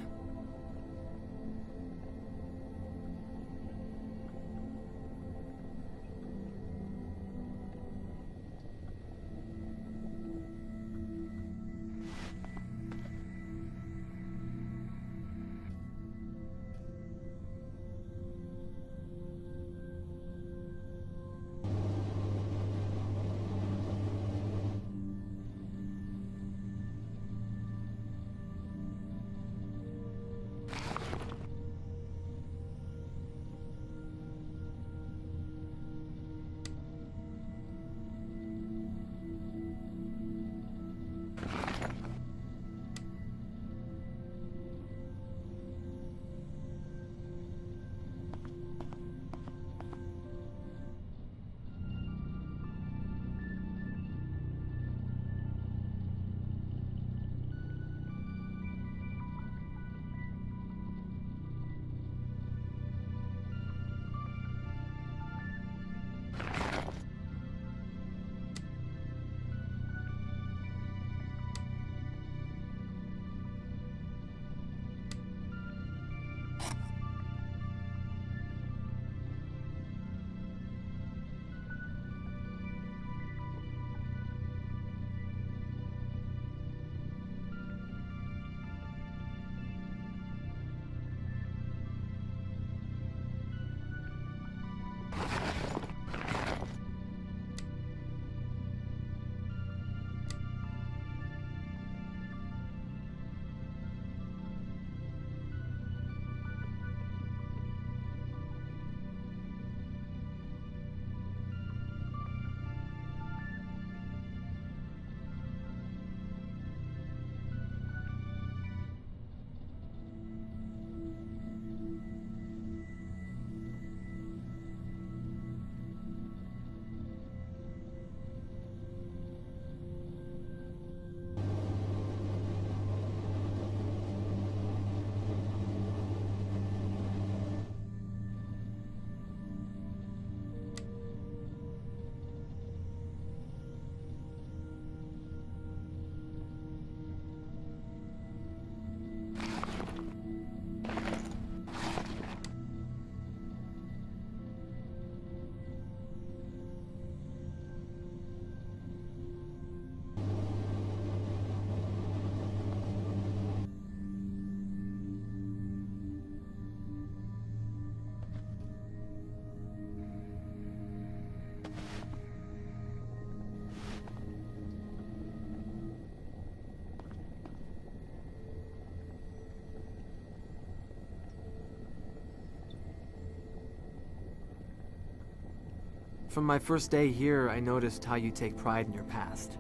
From my first day here, I noticed how you take pride in your past.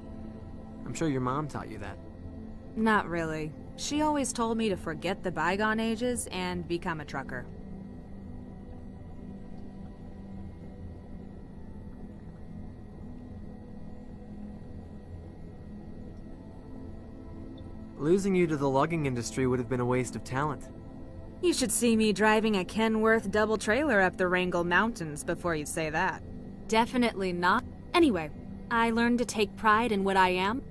I'm sure your mom taught you that. Not really. She always told me to forget the bygone ages and become a trucker. Losing you to the logging industry would have been a waste of talent. You should see me driving a Kenworth double trailer up the Wrangell Mountains before you say that. Definitely not. Anyway, I learned to take pride in what I am.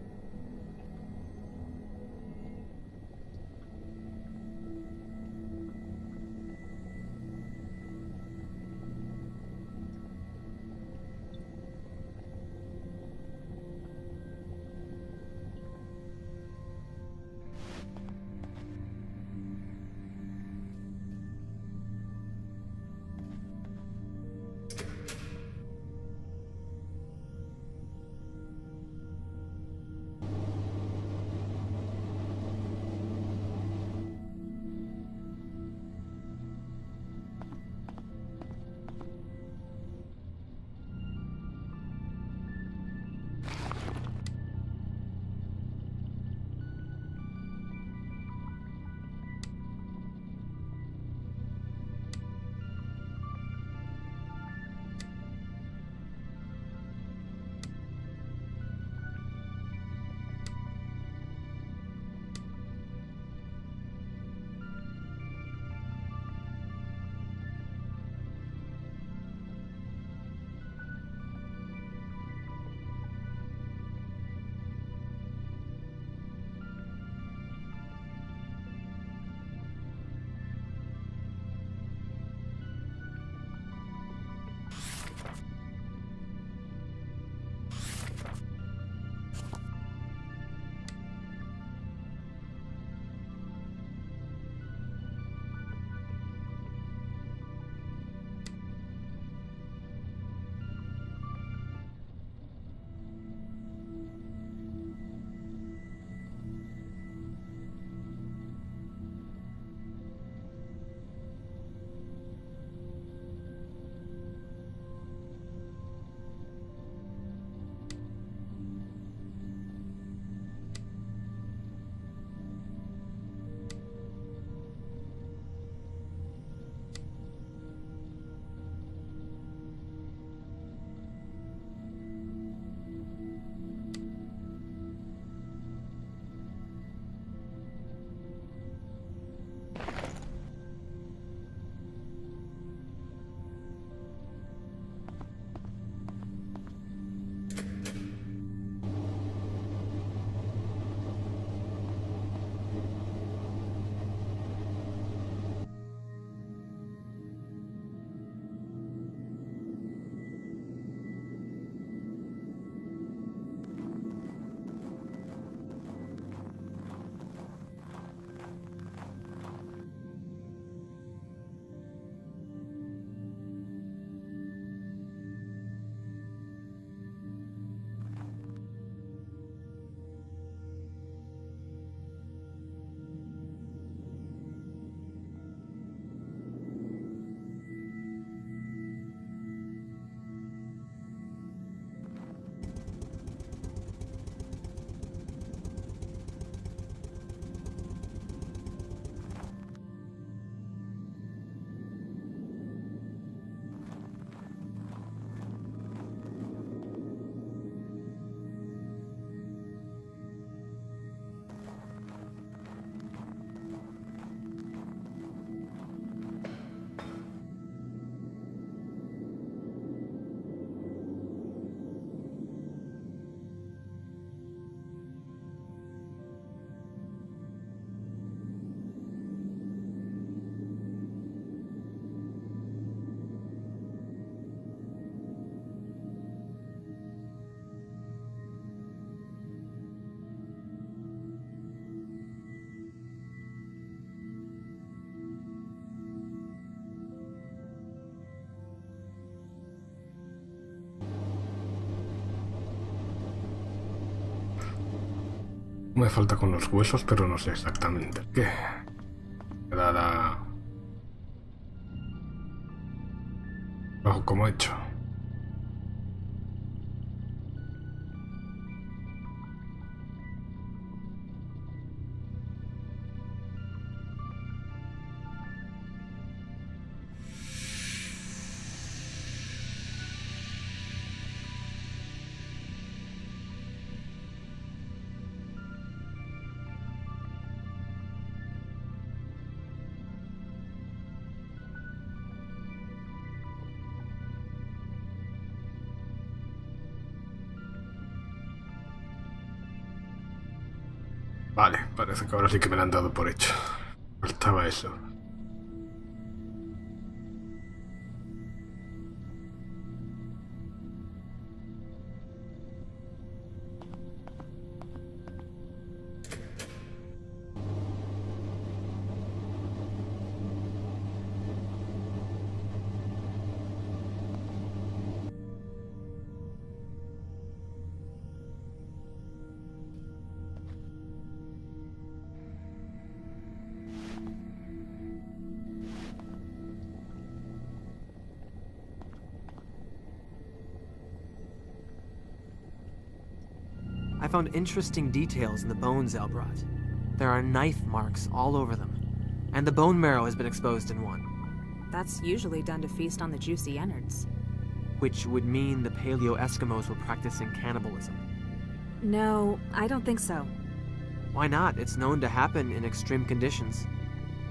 Me falta con los huesos, pero no sé exactamente qué. Dada... Bajo como he hecho. Vale, parece que ahora sí que me lo han dado por hecho. Faltaba eso. I found interesting details in the bones Elle brought. There are knife marks all over them, and the bone marrow has been exposed in one. That's usually done to feast on the juicy innards. Which would mean the Paleo-Eskimos were practicing cannibalism. No, I don't think so. Why not? It's known to happen in extreme conditions.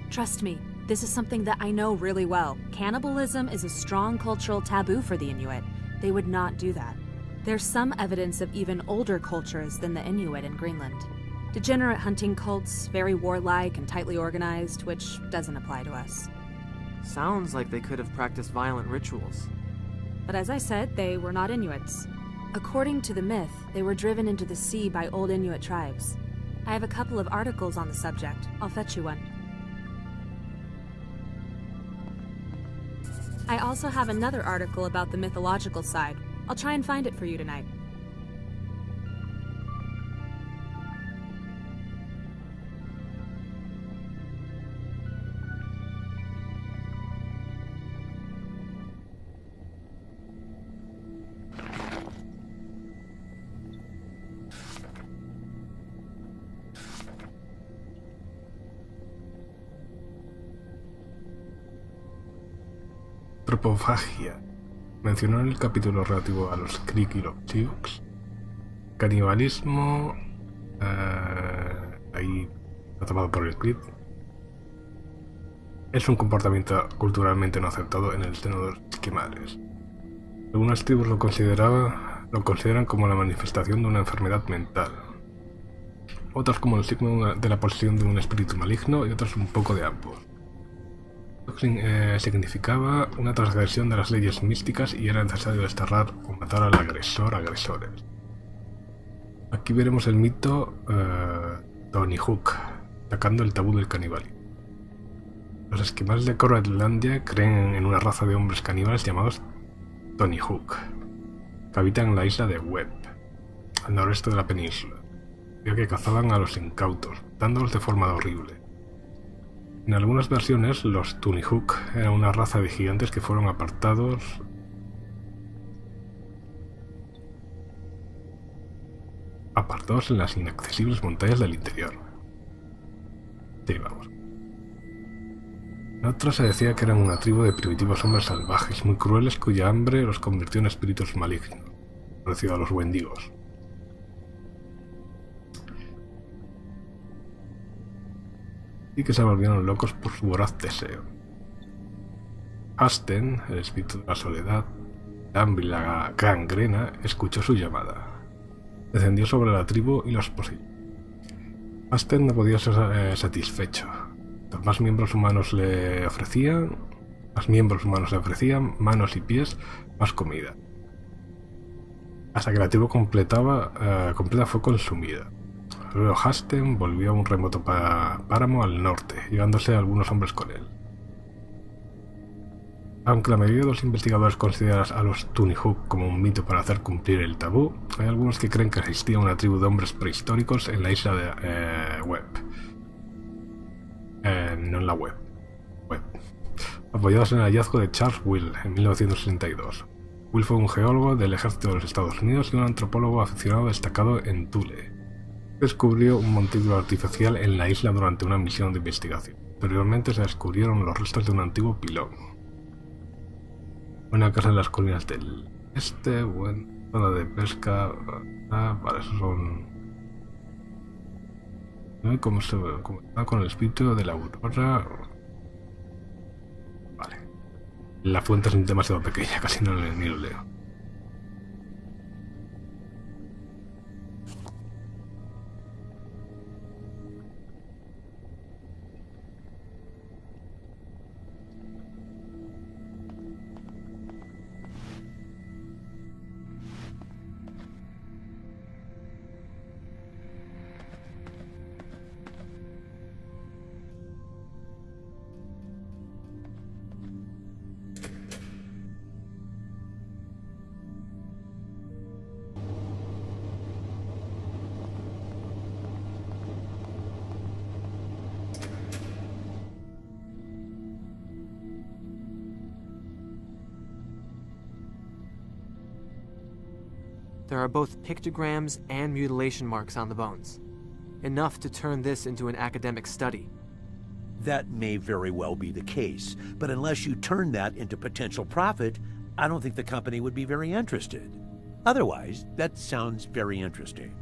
Trust me, this is something that I know really well. Cannibalism is a strong cultural taboo for the Inuit. They would not do that. There's some evidence of even older cultures than the Inuit in Greenland. Degenerate hunting cults, very warlike and tightly organized, which doesn't apply to us. Sounds like they could have practiced violent rituals. But as I said, they were not Inuits. According to the myth, they were driven into the sea by old Inuit tribes. I have a couple of articles on the subject. I'll fetch you one. I also have another article about the mythological side. I'll try and find it for you tonight. Antropofagia. Mencionó en el capítulo relativo a los Creek y los Sioux. Canibalismo. Ahí está tomado por el script. Es un comportamiento culturalmente no aceptado en el seno de los esquimales. Algunas tribus lo consideran como la manifestación de una enfermedad mental. Otras como el signo de la posesión de un espíritu maligno y otras un poco de ambos. Significaba una transgresión de las leyes místicas y era necesario desterrar o matar al agresores. Aquí veremos el mito Tony Hook, atacando el tabú del canibalismo. Los esquimales de Groenlandia creen en una raza de hombres caníbales llamados Tony Hook, que habitan en la isla de Webb, al noreste de la península, ya que cazaban a los incautos, matándolos de forma horrible. En algunas versiones, los Tunihook eran una raza de gigantes que fueron apartados en las inaccesibles montañas del interior. Sí, vamos. En otras se decía que eran una tribu de primitivos hombres salvajes, muy crueles, cuya hambre los convirtió en espíritus malignos, parecido a los wendigos. Y que se volvieron locos por su voraz deseo. Hasten, el espíritu de la soledad, hambre y la gangrena, escuchó su llamada. Descendió sobre la tribu y los poseyó. Hasten no podía ser satisfecho. Cuantos más miembros humanos le ofrecían, manos y pies, más comida. Hasta que la tribu completa fue consumida. Luego Hasten volvió a un remoto páramo al norte, llevándose a algunos hombres con él. Aunque la mayoría de los investigadores consideran a los Tunihook como un mito para hacer cumplir el tabú, hay algunos que creen que existía una tribu de hombres prehistóricos en la isla de Webb. No en la Webb. Apoyados en el hallazgo de Charles Will en 1962. Will fue un geólogo del ejército de los Estados Unidos y un antropólogo aficionado destacado en Thule. Descubrió un montículo artificial en la isla durante una misión de investigación. Posteriormente se descubrieron los restos de un antiguo pilón. Una casa en las colinas del este, buena zona de pesca. Vale, esos son. ¿Cómo está con el espíritu de la aurora? Vale. La fuente es demasiado pequeña, casi ni lo leo. There are both pictograms and mutilation marks on the bones. Enough to turn this into an academic study. That may very well be the case, but unless you turn that into potential profit, I don't think the company would be very interested. Otherwise, that sounds very interesting.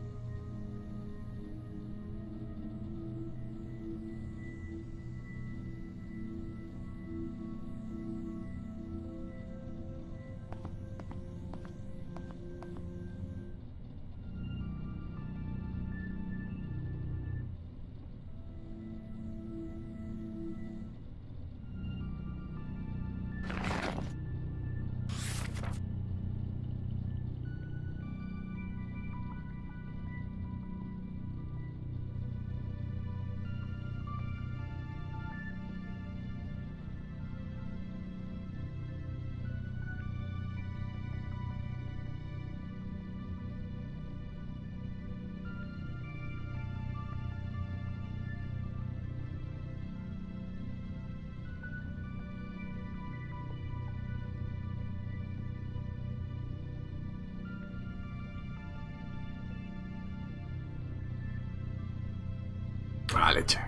Ah, leche.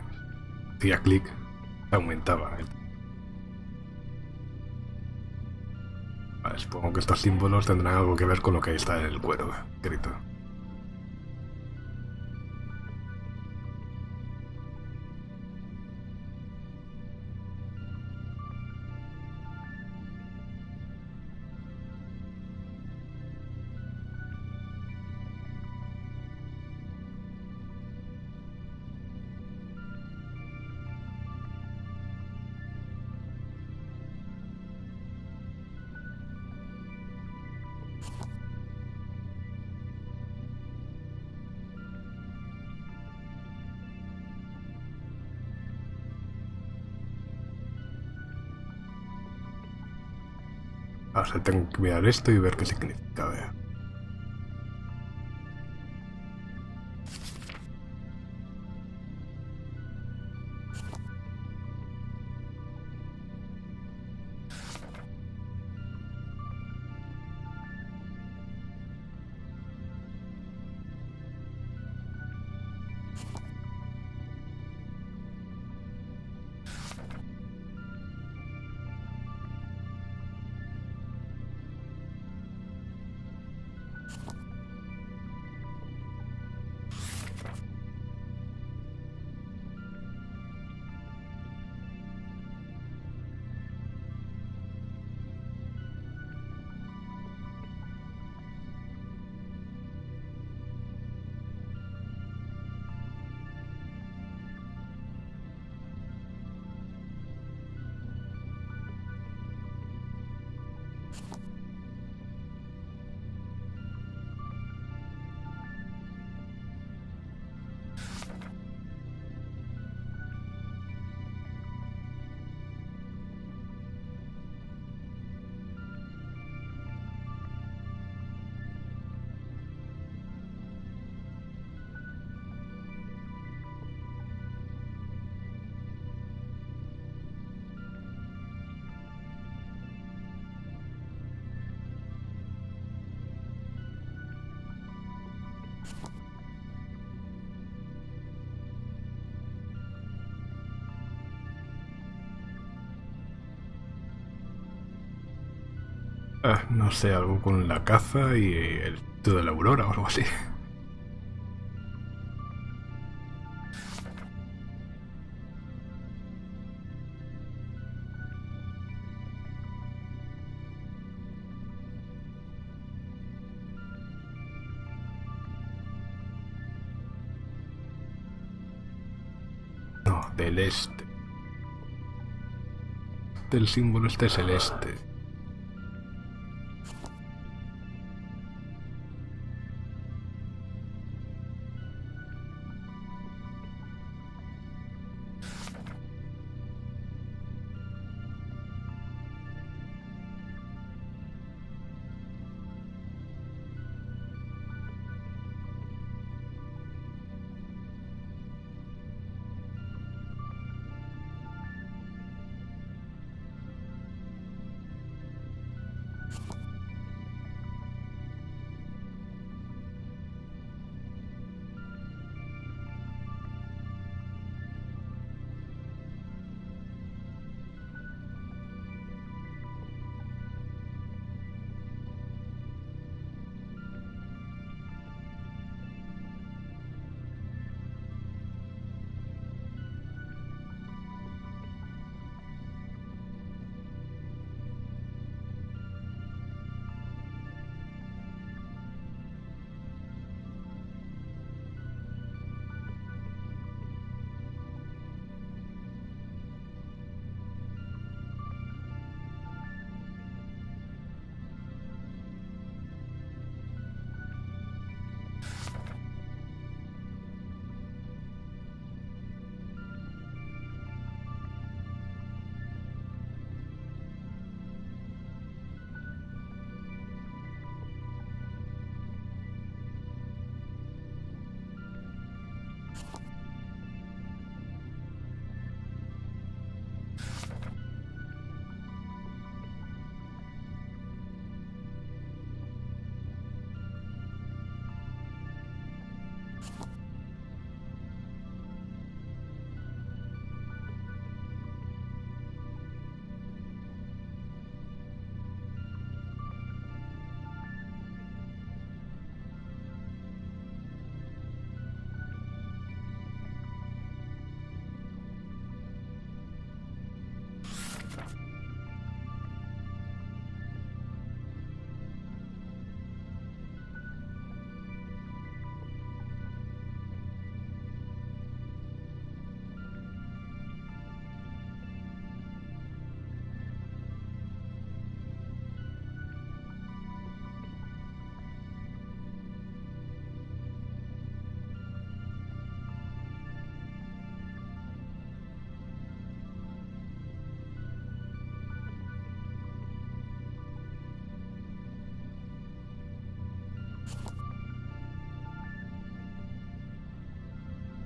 Hacía clic, aumentaba. Vale, supongo que estos símbolos tendrán algo que ver con lo que está en el cuero escrito. Ahora tengo que mirar esto y ver qué significa. A ver. Ah, no sé, algo con la caza y el rito de la aurora o algo así. No, del este. Del símbolo este celeste.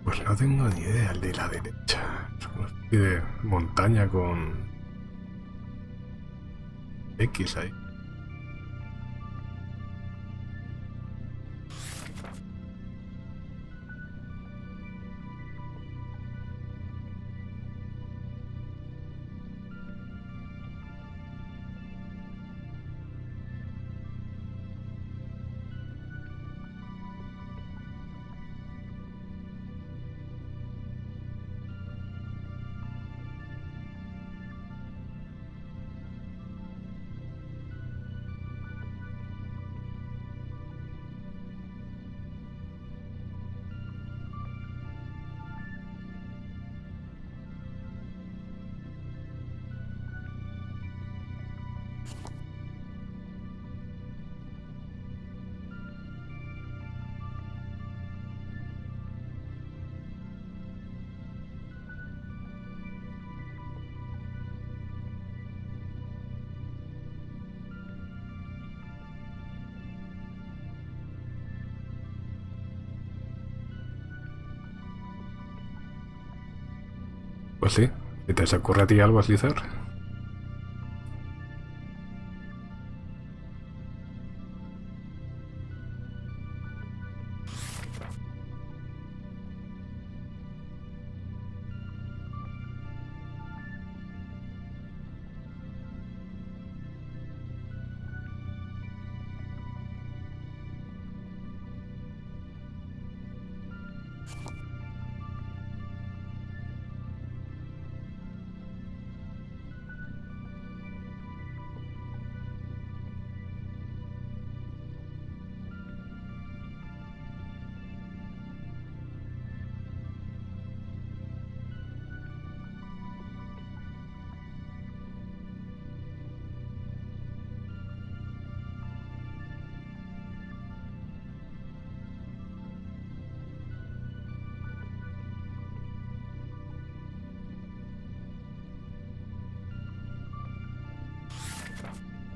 Pues no tengo ni idea, el de la derecha. Es una especie de montaña con X ahí. Pues sí, si te se ocurre a ti algo, Slither.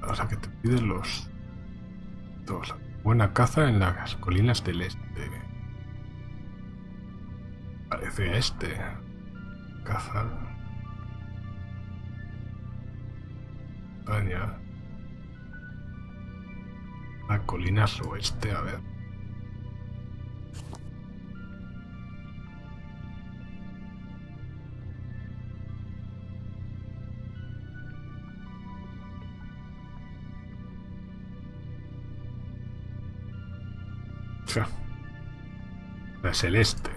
O sea, que te piden los dos. Buena caza en las colinas del este. Parece a este. Caza. Montaña. A colinas oeste, a ver. Es el este.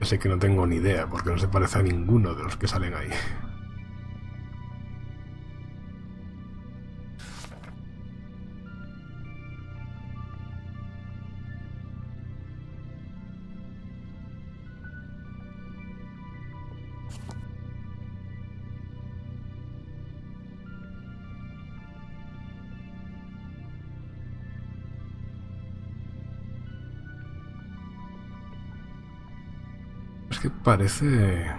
Sé que no tengo ni idea porque no se parece a ninguno de los que salen ahí. Es que parece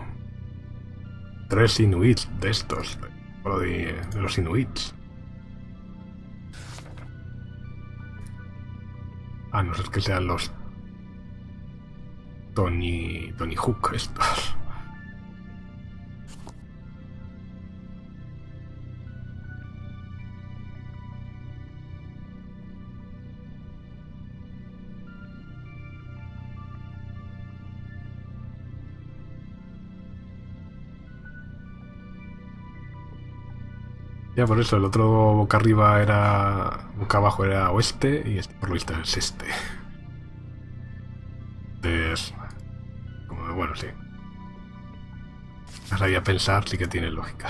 3 inuits de estos, o de los inuits. A no ser que sean los Tony Hook estos. Ya por eso, el otro boca arriba era... boca abajo era oeste y este por lo visto es este. Entonces... como, bueno, sí. Ahora ya pensar sí que tiene lógica.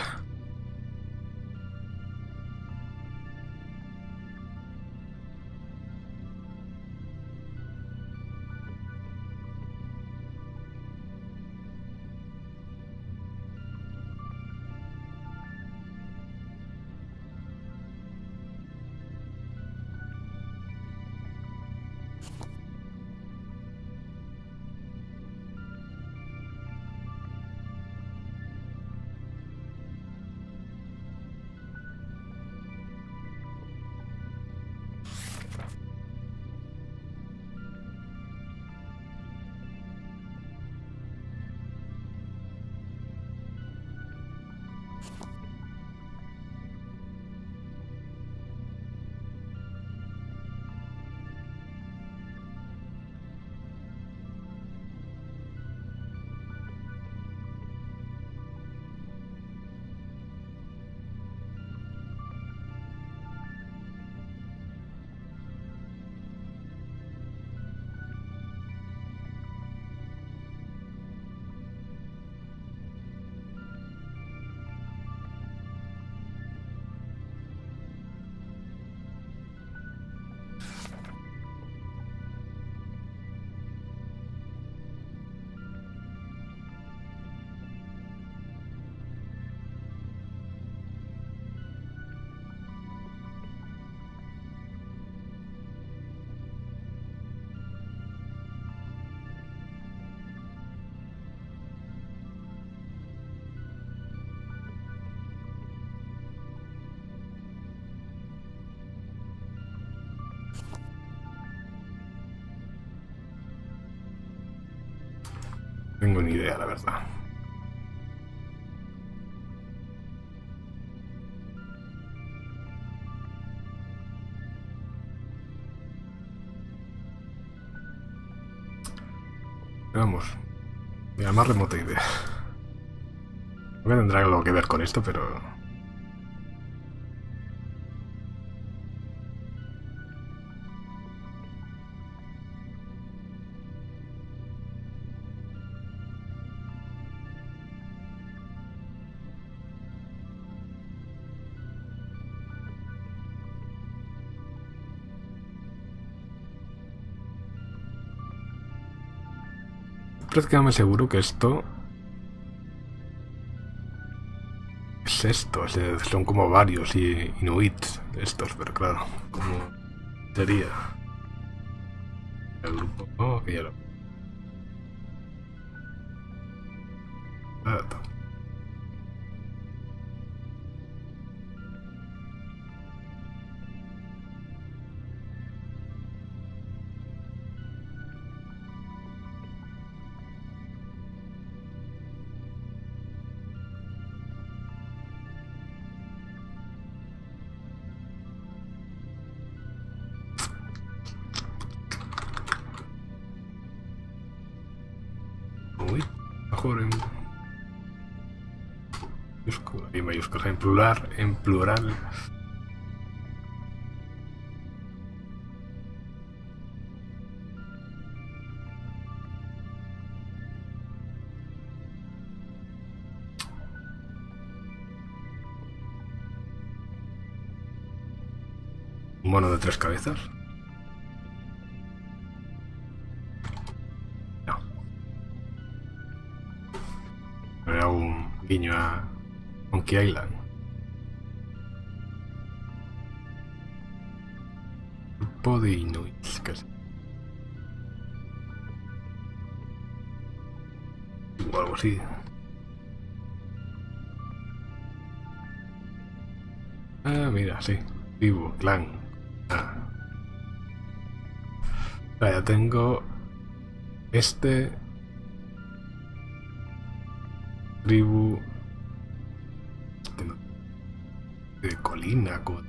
No tengo ni idea, la verdad. Vamos, ni la más remota idea. No tendrá algo que ver con esto, pero... prácticamente seguro que esto es esto, son como varios inuits estos, pero claro, ¿cómo sería el grupo? Oh, que ya lo... Uy, mejor en mayúscula y mayúscula, en plural. Un mono de 3 cabezas. No. Era un guiño a Monkey Island. Grupo de inuits, casi. O algo así. Ah, mira, sí. Tribu, clan. Ah. Ya tengo este tribu de colina con...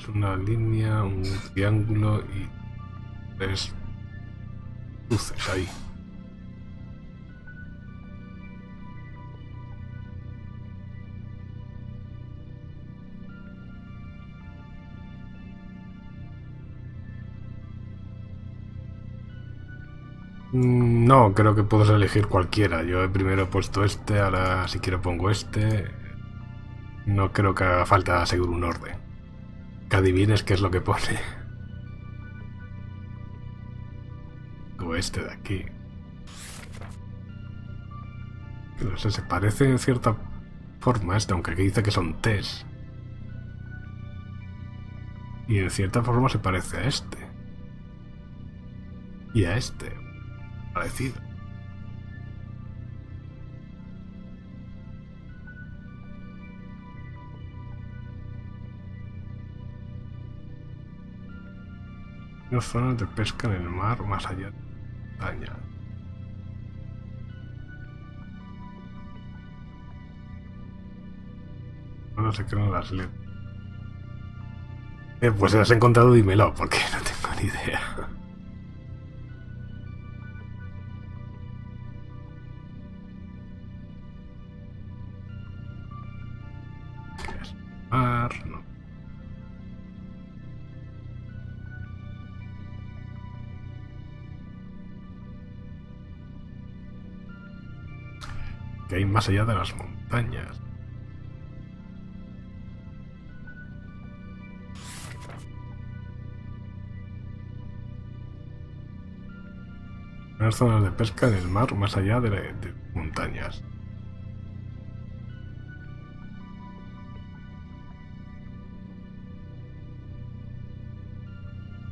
Es una línea, un triángulo y 3 luces ahí. No, creo que puedes elegir cualquiera. Yo primero he puesto este, ahora si quiero pongo este. No creo que haga falta seguir un orden. Que adivines qué es lo que pone. O este de aquí. No sé, se parece en cierta forma a este, aunque aquí dice que son T's. Y en cierta forma se parece a este. Y a este. Parecido. Las zonas de pesca en el mar más allá de la montaña. No se crean las letras. Pues si las he encontrado, dímelo, porque no tengo ni idea. ¿Qué es? Mar, no. Que hay más allá de las montañas. Unas zonas de pesca en el mar más allá de montañas.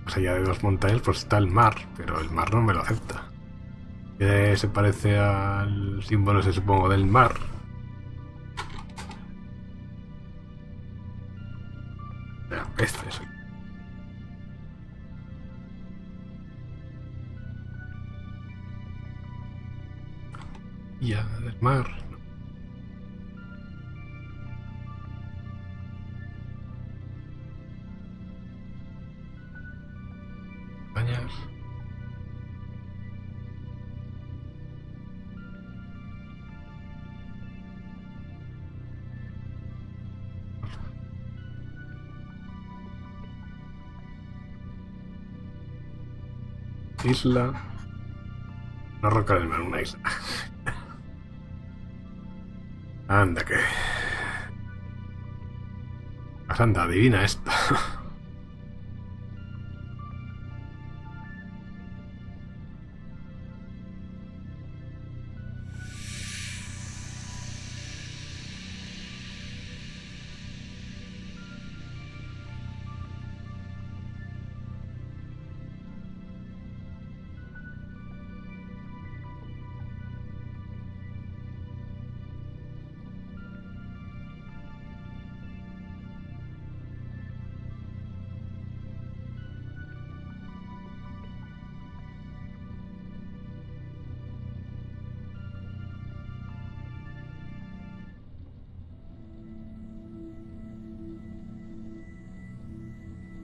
Más allá de 2 montañas pues está el mar, pero el mar no me lo acepta. Se parece al símbolo ese, supongo, del mar. Peces. Ya, del mar. Montañas. Isla. No roca del mar, una isla. Anda que... Pues anda, adivina esto.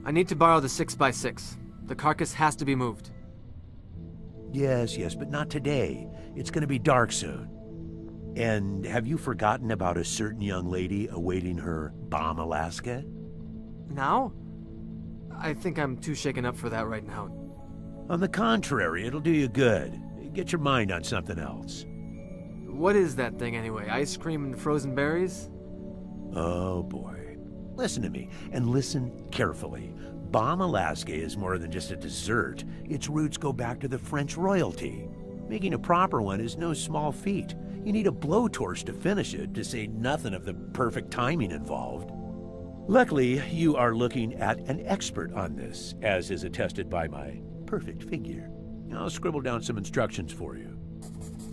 I need to borrow the 6x6. The carcass has to be moved. Yes, but not today. It's gonna be dark soon. And have you forgotten about a certain young lady awaiting her bomb Alaska? Now? I think I'm too shaken up for that right now. On the contrary, it'll do you good. Get your mind on something else. What is that thing anyway? Ice cream and frozen berries? Oh boy. Listen to me, and listen carefully. Bomb Alaska is more than just a dessert. Its roots go back to the French royalty. Making a proper one is no small feat. You need a blowtorch to finish it, to say nothing of the perfect timing involved. Luckily, you are looking at an expert on this, as is attested by my perfect figure. I'll scribble down some instructions for you.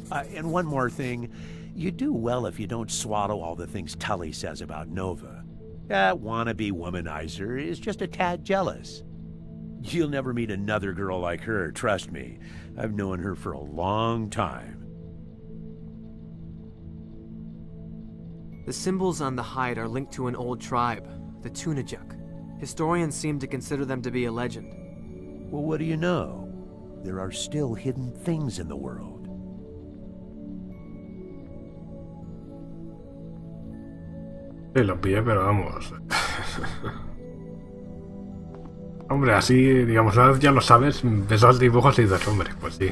And one more thing. You do well if you don't swallow all the things Tully says about Nova. That wannabe womanizer is just a tad jealous. You'll never meet another girl like her, trust me. I've known her for a long time. The symbols on the hide are linked to an old tribe, the Tunajuk. Historians seem to consider them to be a legend. Well, what do you know? There are still hidden things in the world. Sí, lo pillé, pero vamos. Hombre, así, digamos, una vez ya lo sabes, ves los dibujos y dices, hombre, pues sí.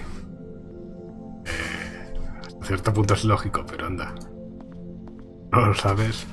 Hasta cierto punto es lógico, pero anda. No lo sabes.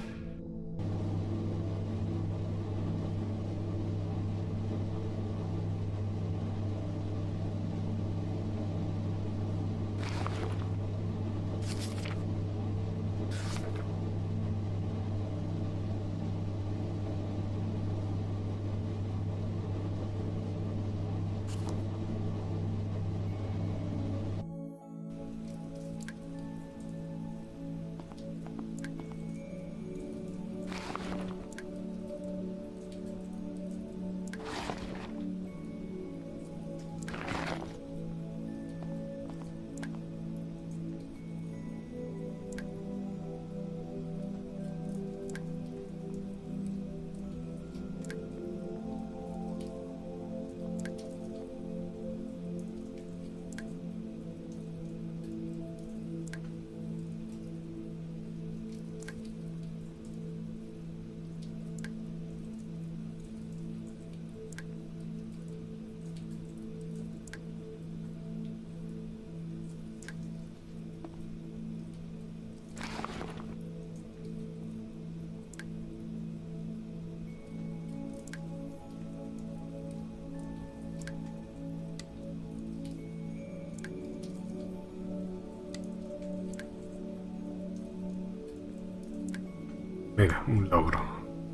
Mira, un logro.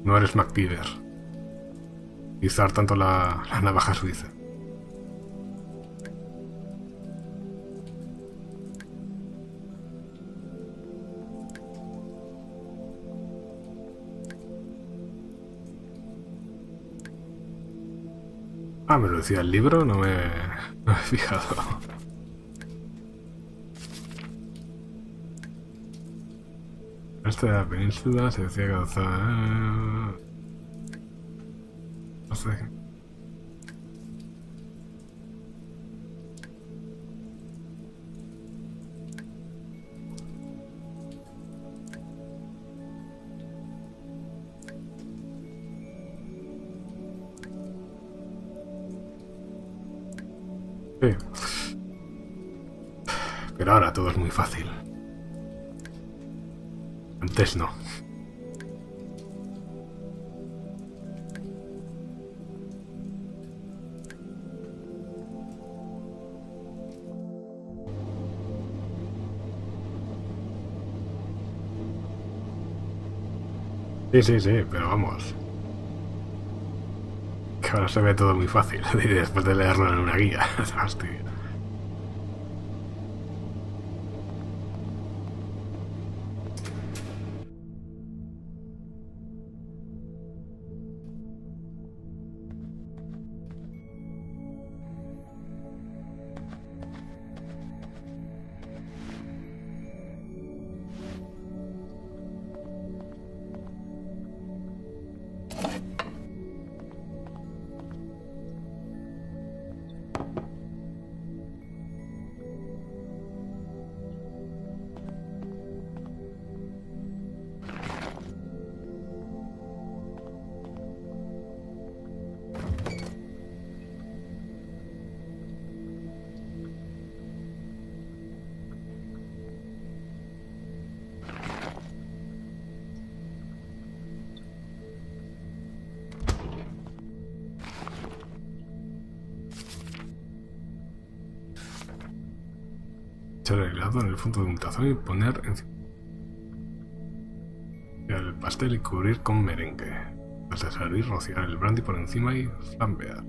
No eres MacTiver. Utilizar tanto la navaja suiza. Ah, me lo decía el libro, no me he fijado. Este de la península se decía que no sé. Sí. Pero ahora todo es muy fácil. Antes no. Sí, pero vamos. Que ahora se ve todo muy fácil. Y después de leerlo en una guía. Hostia. Echar el helado en el fondo de un tazón y poner encima el pastel y cubrir con merengue. Antes de servir, rociar el brandy por encima y flambear.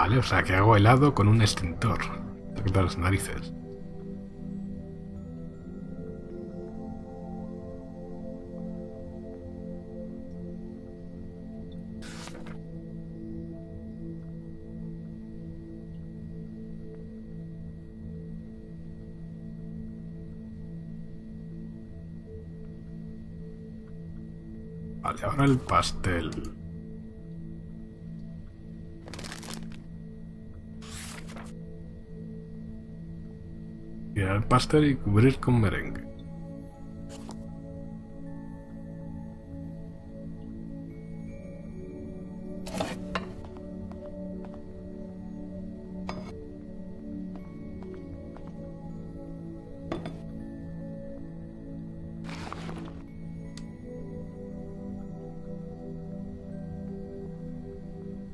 Vale, o sea que hago helado con un extintor. ¿Qué tal las narices? Vale, ahora el pastel. Tirar el pastel y cubrir con merengue.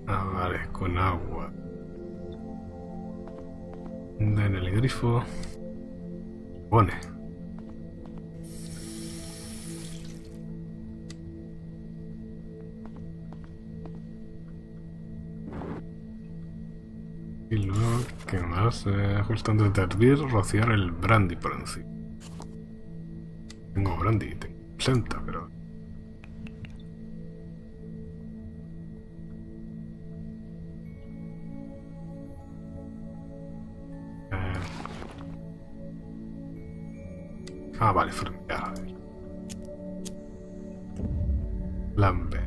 Ah, vale, con agua. En el grifo. Pone. Y luego, ¿qué más? Justo antes de hervir, rociar el brandy por encima. Tengo brandy, tengo 60, pero... Ah, vale, flambear. Flambe.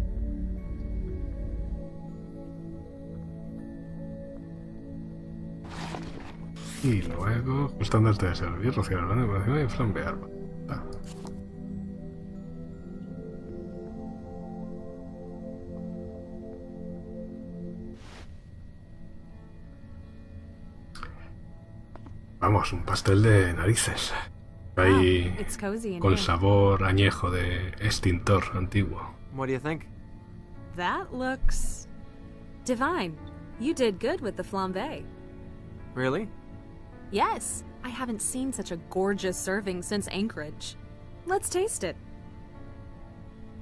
Y luego, justo antes de servir, rociar el brandy por encima y flambear. Ah. Vamos, un pastel de narices. Ahí, it's cozy in con here. sabor añejo de extintor antiguo. What do you think? That looks divine. You did good with the flambe. Really? Yes, I haven't seen such a gorgeous serving since Anchorage. Let's taste it.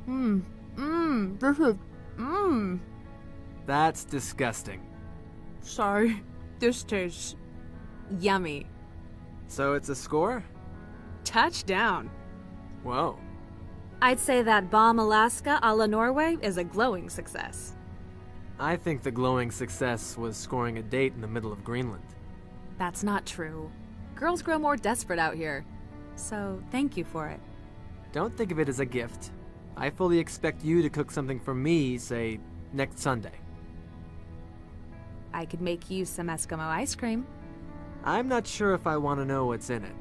This is, That's disgusting. Sorry, this tastes yummy. So it's a score? Touchdown. Whoa. I'd say that Bomb Alaska a la Norway is a glowing success. I think the glowing success was scoring a date in the middle of Greenland. That's not true. Girls grow more desperate out here. So, thank you for it. Don't think of it as a gift. I fully expect you to cook something for me, say, next Sunday. I could make you some Eskimo ice cream. I'm not sure if I want to know what's in it.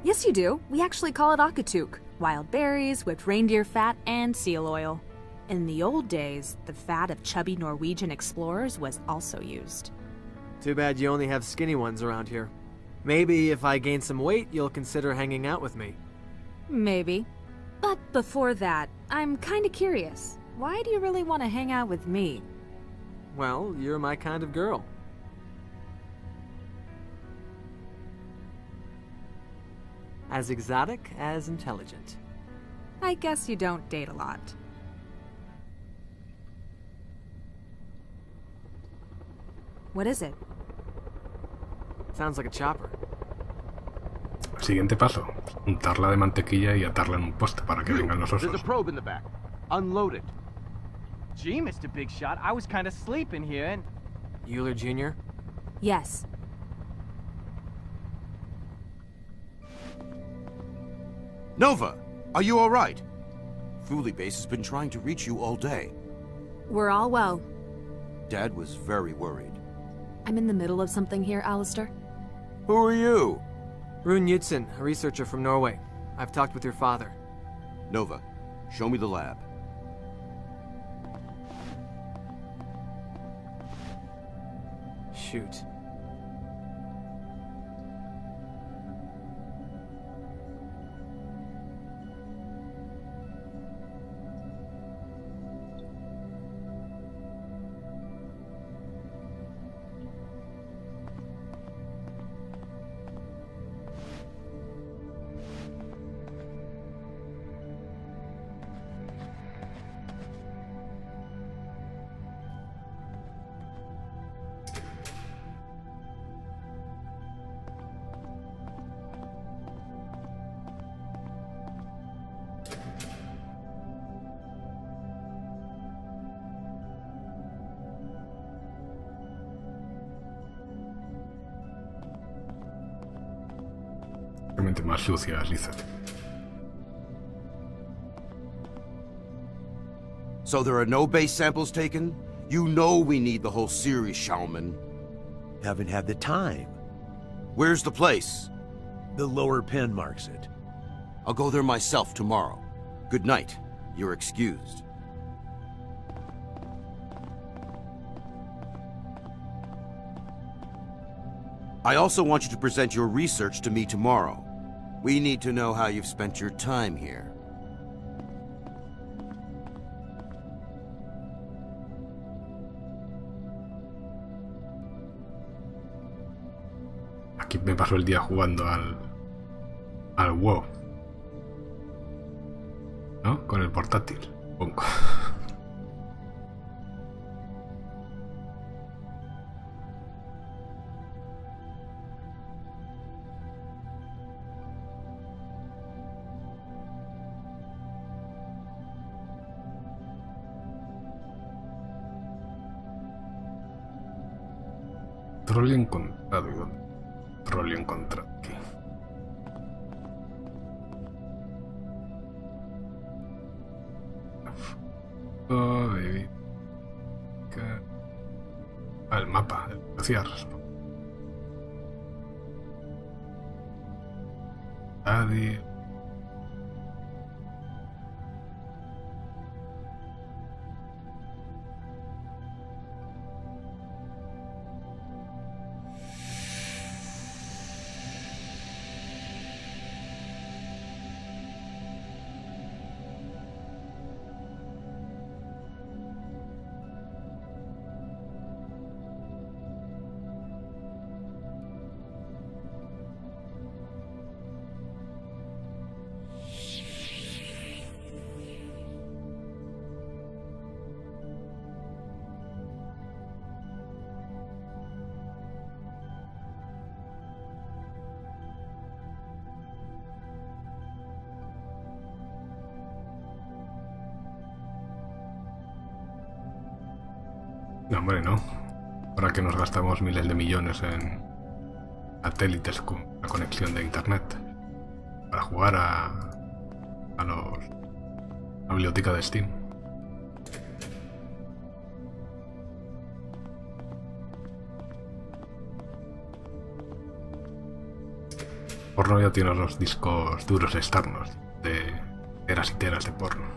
Yes, you do. We actually call it akatuk. Wild berries, whipped reindeer fat, and seal oil. In the old days, the fat of chubby Norwegian explorers was also used. Too bad you only have skinny ones around here. Maybe if I gain some weight, you'll consider hanging out with me. Maybe. But before that, I'm kinda curious. Why do you really want to hang out with me? Well, you're my kind of girl. As exotic as intelligent. I guess you don't date a lot. What is it? Sounds like a chopper. Siguiente paso, untarla de mantequilla y atarla en un poste para que vengan los There's a osos. probe in the back. Unload it. Gee, Mr. Big Shot, I was kind of sleeping here and... Euler Jr.? Yes. Nova, are you all right? Thule Base has been trying to reach you all day. We're all well. Dad was very worried. I'm in the middle of something here, Alistair. Who are you? Rune Knudsen, a researcher from Norway. I've talked with your father. Nova, show me the lab. Shoot. bastante más sucias, lisas. So there are no base samples taken? You know we need the whole series, Shaolman. Haven't had the time. Where's the place? The lower pen marks it. I'll go there myself tomorrow. Good night. You're excused. I also want you to present your research to me tomorrow. We need to know how you've spent your time here. Aquí me paso el día jugando al WoW. ¿No? Con el portátil, supongo. Troleo encontrado. Troleo encontrado aquí. Oh, baby. El mapa, el glaciar. Nadie. No, hombre, no. Ahora que nos gastamos miles de millones en satélites con la conexión de internet para jugar a la biblioteca de Steam. Porno ya tiene los discos duros externos de teras y teras de porno.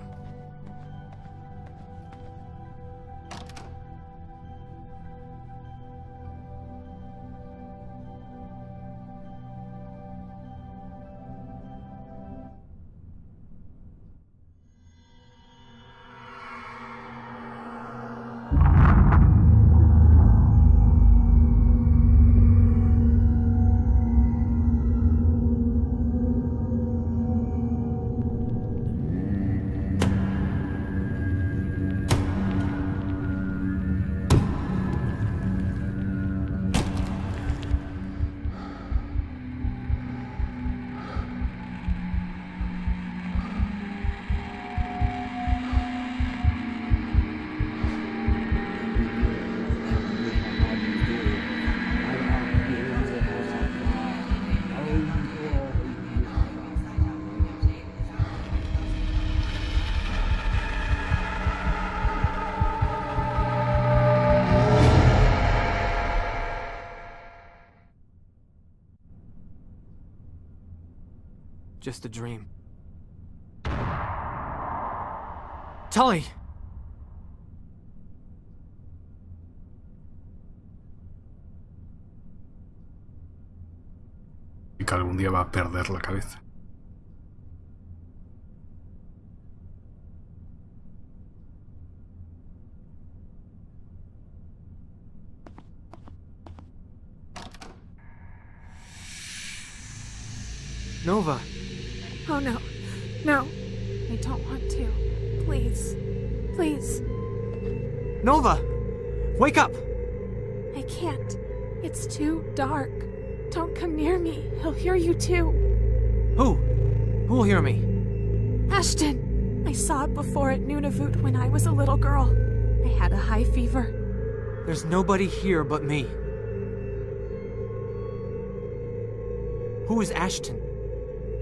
Just a dream. Tully! Y que algún día va a perder la cabeza. Nova! Oh no. No. I don't want to. Please. Please. Nova! Wake up! I can't. It's too dark. Don't come near me. He'll hear you too. Who? Who'll hear me? Ashton! I saw it before at Nunavut when I was a little girl. I had a high fever. There's nobody here but me. Who is Ashton?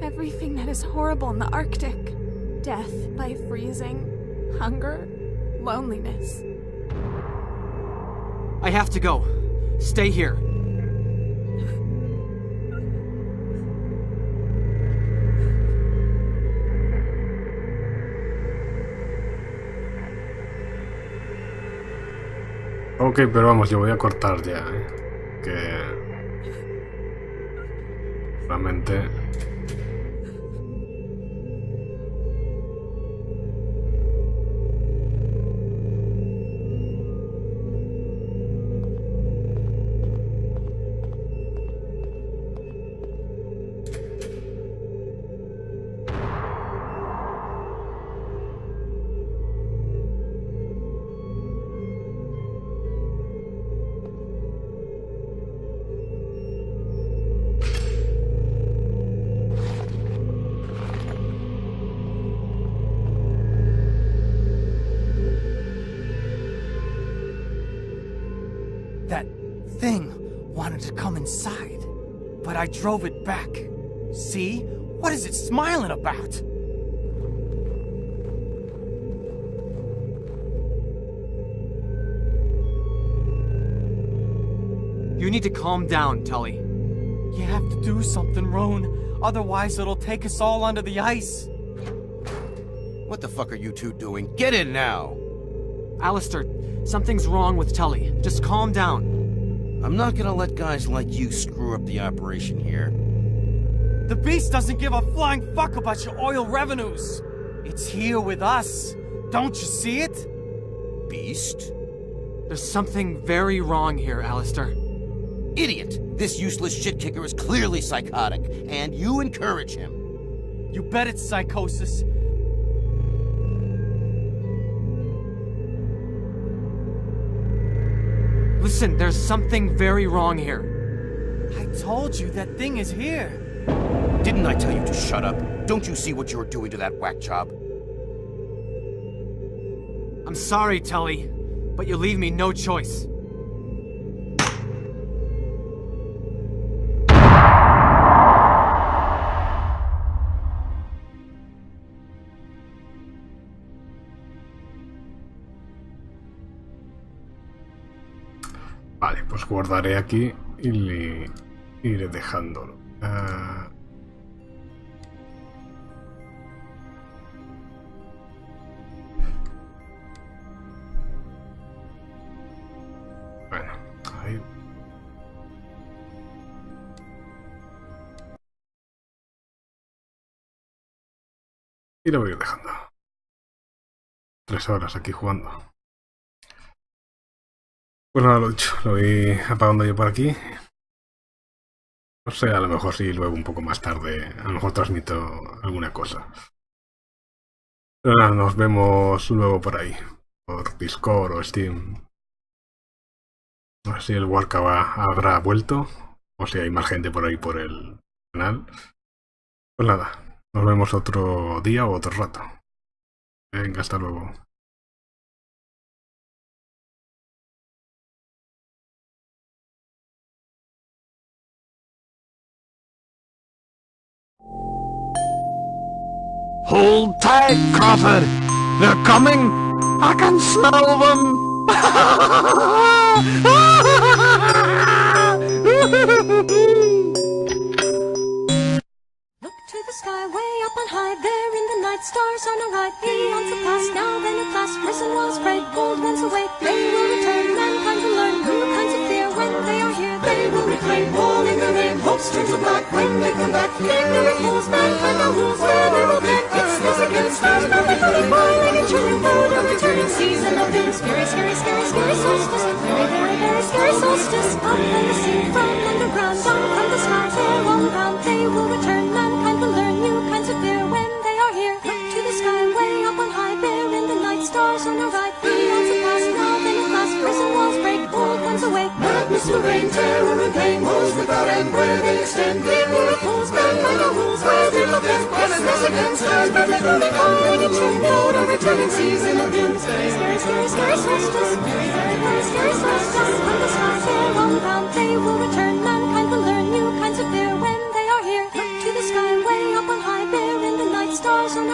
Everything that is horrible in the Arctic. Death by freezing, hunger, loneliness. I have to go. Stay here. Ok, pero vamos, yo voy a cortar ya, que realmente That thing wanted to come inside, but I drove it back. See? What is it smiling about? You need to calm down, Tully. You have to do something, Roan. Otherwise, it'll take us all under the ice. What the fuck are you two doing? Get in now! Alistair, something's wrong with Tully. Just calm down. I'm not gonna let guys like you screw up the operation here. The beast doesn't give a flying fuck about your oil revenues. It's here with us. Don't you see it? Beast? There's something very wrong here, Alistair. Idiot! This useless shit kicker is clearly psychotic, and you encourage him. You bet it's psychosis. Listen, there's something very wrong here. I told you that thing is here. Didn't I tell you to shut up? Don't you see what you're doing to that whack job? I'm sorry, Tully, but you leave me no choice. Vale, pues guardaré aquí y le iré dejándolo. Bueno, ahí. Y lo voy a ir dejando. 3 horas aquí jugando. Pues nada, lo dicho, lo voy apagando yo por aquí. No sé, a lo mejor sí, luego un poco más tarde, a lo mejor transmito alguna cosa. Pero nada, nos vemos luego por ahí, por Discord o Steam. No sé si el Warcraft habrá vuelto, o si hay más gente por ahí por el canal. Pues nada, nos vemos otro día o otro rato. Venga, hasta luego. Hold tight, Crawford. They're coming. I can smell them. Look to the sky, way up on high, there in the night, stars on a ride. Eons have passed, now then at last, prison walls break, gold once away. They will return, mankind will learn new kinds of fear. When they are here, they will reclaim all in their name. Hopes turn to black when they come back. Ignorant fools, mankind now rules where they will get. It's this against stars, perfect running by, like a children boat of returning season of doom. Scary, scary, scary, scary solstice. Very, very, very scary solstice. Up from the sea, from underground, down from the sky, they're all around. They will return, mankind will learn new kinds of fear when they are here. Look to the sky, way up on high, there in the night, stars on a ride. Eons have passed, now then at last, prison walls break, old ones away. Madness will reign, terror and pain, woes without end, where they extend. Ignorant fools, mankind now rules where they will get. It's this against stars, perfect running by, like a children boat of returning season of doom. Scary, scary, scary, scary solstice. Very, very, very scary solstice. From the sky, they're all around. They will return, mankind will learn new kinds of fear when they are here. Look to the sky, way up on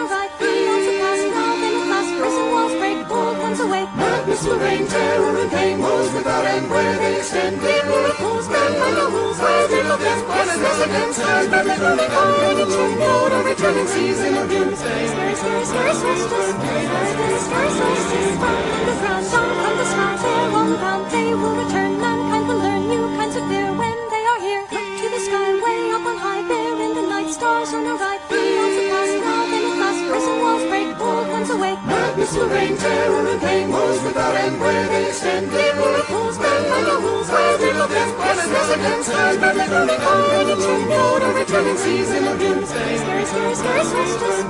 a right, eons have passed now, then at last prison walls break, old ones awake. Madness will reign, terror and pain, woes without end, where they extend. People of fools, men by no rules, where they look at blessedness against stars, but they come behind and turn road, a returning season of doomsday. Scary, scary, scary, solstice, scary solstice, from the ground, down from the sky, they're all around, they will return, mankind will learn new kinds of fear when they are here. Look to the sky, way up on high, there in the night, stars on our right, eons have passed now, then at last prison walls break, old ones awake. Madness will reign, terror and pain, woes without end, where they extend. People of fools, men by no rules, where they look at blessedness against stars, but they come behind and turn road, a returning season of doomsday. Scary, scary, scary solstice,